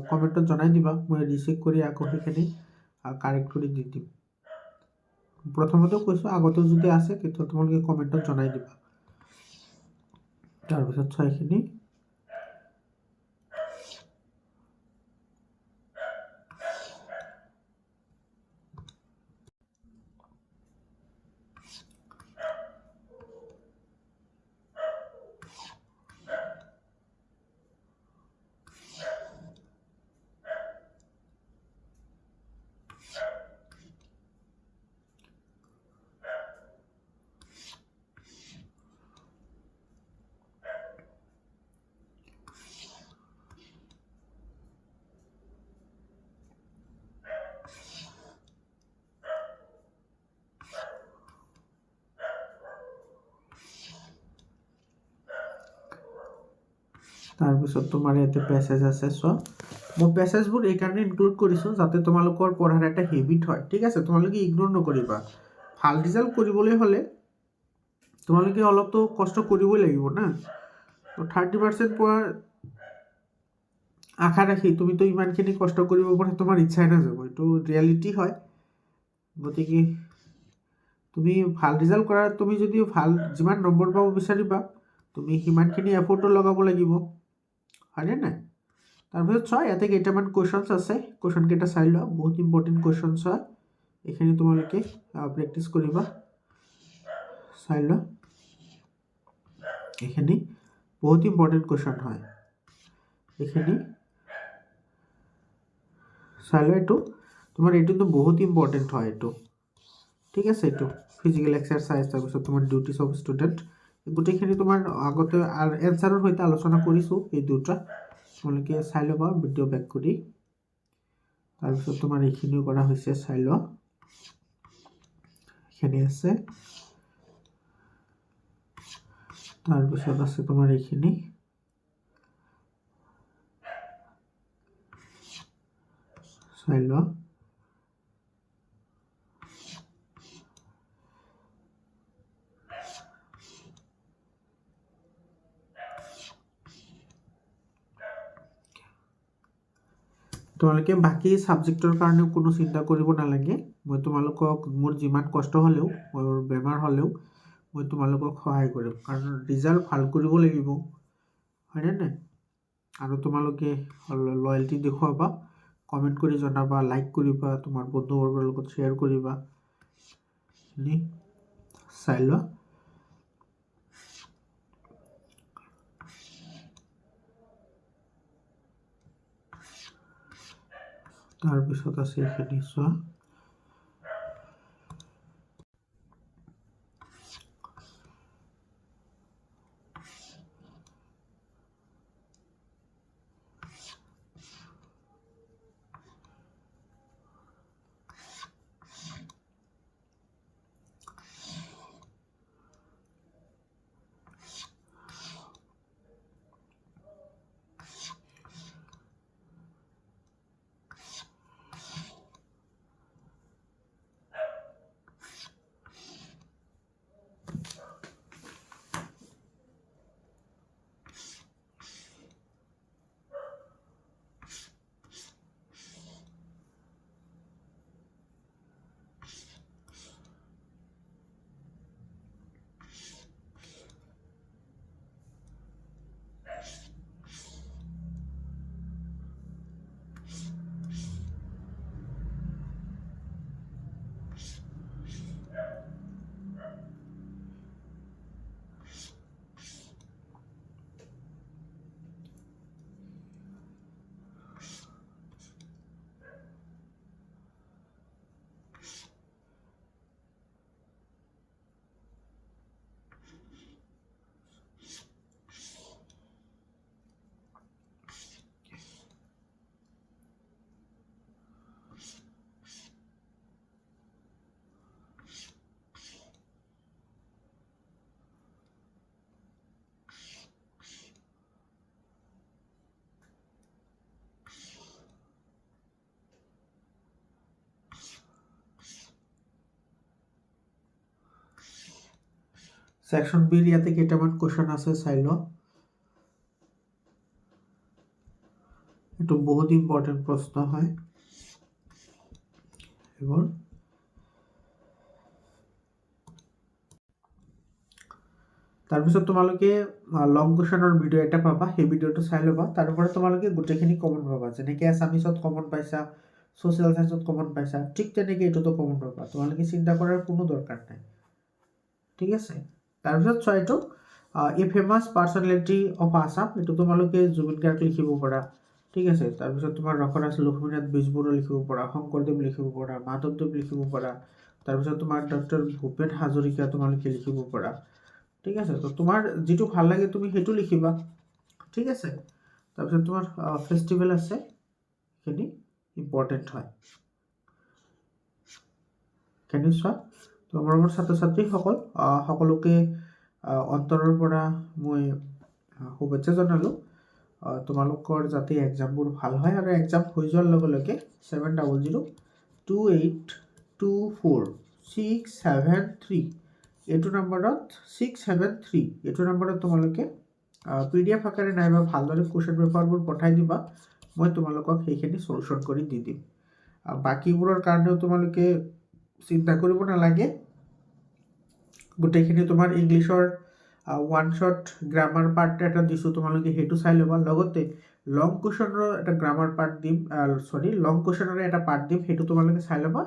কমেন্টত জনাই দিবা মই ৰিচেক কৰি আকৌ সেইখিনি কাৰেক্ট কৰি দি দিম প্ৰথমতে কৈছো আগতে যদি আছে তেতিয়া তোমালোকে কমেন্টত জনাই দিবা তাৰপিছত চাইখিনি তাৰপিছত তোমাৰ ইয়াতে পেছেজ আছে সো মই পেছেজবোৰ এই কাৰণে ইনক্লুড কৰিছো যাতে তোমালোকৰ পঢ়াৰ এটা হেবিট হয় ঠিক আছে তোমালোকে ইগনোৰ নকৰিবা ভাল ৰিজাল্ট কৰিবলৈ হলে তোমালোকে অলপতো কষ্ট কৰিবই লাগিব না তো 30% পঢ়াৰ আশা ৰাখি তুমি তো ইমানখিনি কষ্ট কৰিব পৰা তোমাৰ ইচ্ছাই নাযাব এইটো ৰিয়েলিটি হয় গতিকে তুমি ভাল ৰিজাল্ট কৰা তুমি যদি ভাল যিমান নম্বৰ পাব বিচাৰিবা তুমি সিমানখিনি এফৰ্টটো লগাব লাগিব হয়নে নাই তাৰপিছত চোৱা ইয়াতে কেইটামান কোৱেশ্চনছ আছে কোৱেশ্চন কেইটা চাই লোৱা বহুত ইম্পৰ্টেন্ট কোৱেশ্চনছ হয় এখানে তোমালোকে প্ৰেক্টিস কৰিবা চাই লোৱা এখানে বহুত ইম্পৰ্টেন্ট কোৱেশ্চন হয় এখানে চাই লোৱা এইটো তোমাৰ এইটো তো বহুত ইম্পৰ্টেন্ট হয় এইটো ঠিক আছে এইটো ফিজিক্যাল এক্সাৰসাইজ তাৰপিছত তোমাৰ ডিউটিজ অফ ষ্টুডেণ্ট গোটেইখিনি তোমাৰ আগতে আৰু এনচাৰৰ সৈতে আলোচনা কৰিছোঁ এই দুটা তোমালোকে চাই ল'বা ভিডিঅ' বেক কৰি তাৰপিছত তোমাৰ এইখিনিও কৰা হৈছে চাই লোৱা এইখিনি আছে তাৰপিছত আছে তোমাৰ এইখিনি চাই লোৱা তোমালোকে বাকী সাবজেক্টৰ কাৰণে কোনো চিন্তা কৰিব নালাগে মই তোমালোকক মোৰ যিমান কষ্ট হ'লেও মোৰ বেমাৰ হ'লেও মই তোমালোকক সহায় কৰিম কাৰণ ৰিজাল্ট ভাল কৰিব লাগিব হয়নে নাই আৰু তোমালোকে লয়্যালটি দেখুৱাবা কমেন্ট কৰি জনাবা লাইক কৰিবা তোমাৰ বন্ধুবৰ্গৰ লগত শ্বেয়াৰ কৰিবা চাই লোৱা তাৰপিছত আছে এইখিনি চোৱা সেকশন বি ইয়াতে কেইটামান কোশ্চেন আছে চাই লো এটো বহুত ইম্পৰ্টেন্ট প্ৰশ্ন হয় এবাৰ তাৰপিছত তোমালোকে লং কোশ্চেনৰ ভিডিও এটা পাবা সেই ভিডিওটো চাই ল'বা তাৰপৰা তোমালোকে গোটেইখিনি কমন পাবা যেনেকৈ আসামিছত কমন পাইছা সোশ্যাল সায়েন্সত কমন পাইছা ঠিক তেনেকৈ এটোতো কমন পাবা তোমালোকে চিন্তা কৰাৰ কোনো দৰকাৰ নাই ঠিক আছে তাৰপিছত ছয়টো এ ফেমাস পাৰ্সোনালিটি অফ আসাম এটো তোমালোকে জুবিন গাৰ্গ লিখিব পাৰা ঠিক আছে তাৰপিছত তোমাৰ ৰখৰাজ লক্ষ্মীনাথ বেজবৰুৱা লিখিব পাৰা শংকৰদেৱ লিখিব পাৰা মাধৱদেৱ লিখিব পাৰা তাৰপিছত তোমাৰ ডক্টৰ ভূপেন হাজৰিকা তোমালোকে লিখিব পাৰা ঠিক আছে তো তোমাৰ যেটো ভাল লাগে তুমি হেতু লিখিবা ঠিক আছে তাৰপিছত তোমাৰ ফেষ্টিভেল আছে হেনি ইম্পৰ্টেন্ট হয় কেনিছা তোমাৰ ছাত্ৰ ছাত্ৰী সকলোকে অন্তৰৰ পৰা মই শুভেচ্ছা জনালো তোমালোকৰ যাতে এক্সামবোৰ ভাল হয় আৰু এক্সাম হৈ যোৱাৰ লগে লগে 7002824673 এইটো নম্বৰত 673 এইটো নম্বৰত তোমালোকে পিডিএফ আকাৰে নাইবা ভালদৰে কোশ্চেন পেপাৰবোৰ পঠাই দিবা মই তোমালোকক সেইখিনি সলিউশন কৰি দি দিম বাকিবোৰৰ কাৰণেও তোমালোকে চিন্তা কৰিব নালাগে গোটেইখিনি তোমাৰ ইংলিশৰ ওয়ান শট গ্ৰামাৰ পাৰ্ট এটা দিছো তোমালোকে হেতু চাই লবা লগতে লং কোশ্চেনৰ এটা গ্ৰামাৰ পাৰ্ট দিম লং কোশ্চেনৰ এটা পার্ট দিম হেতু তোমালোকে চাই লবা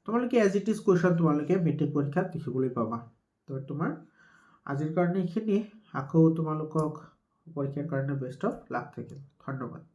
তোমালোকে এজ ইট ইজ কোশ্চেন তোমালোকে মেট্ৰিক পৰীক্ষাত দেখিবলৈ পাবা তো তোমাৰ আজিৰ কাৰণে এইখিনি আকৌ তোমালোকক পৰীক্ষাৰ কাৰণে বেষ্ট অফ লাক থাকিল ধন্যবাদ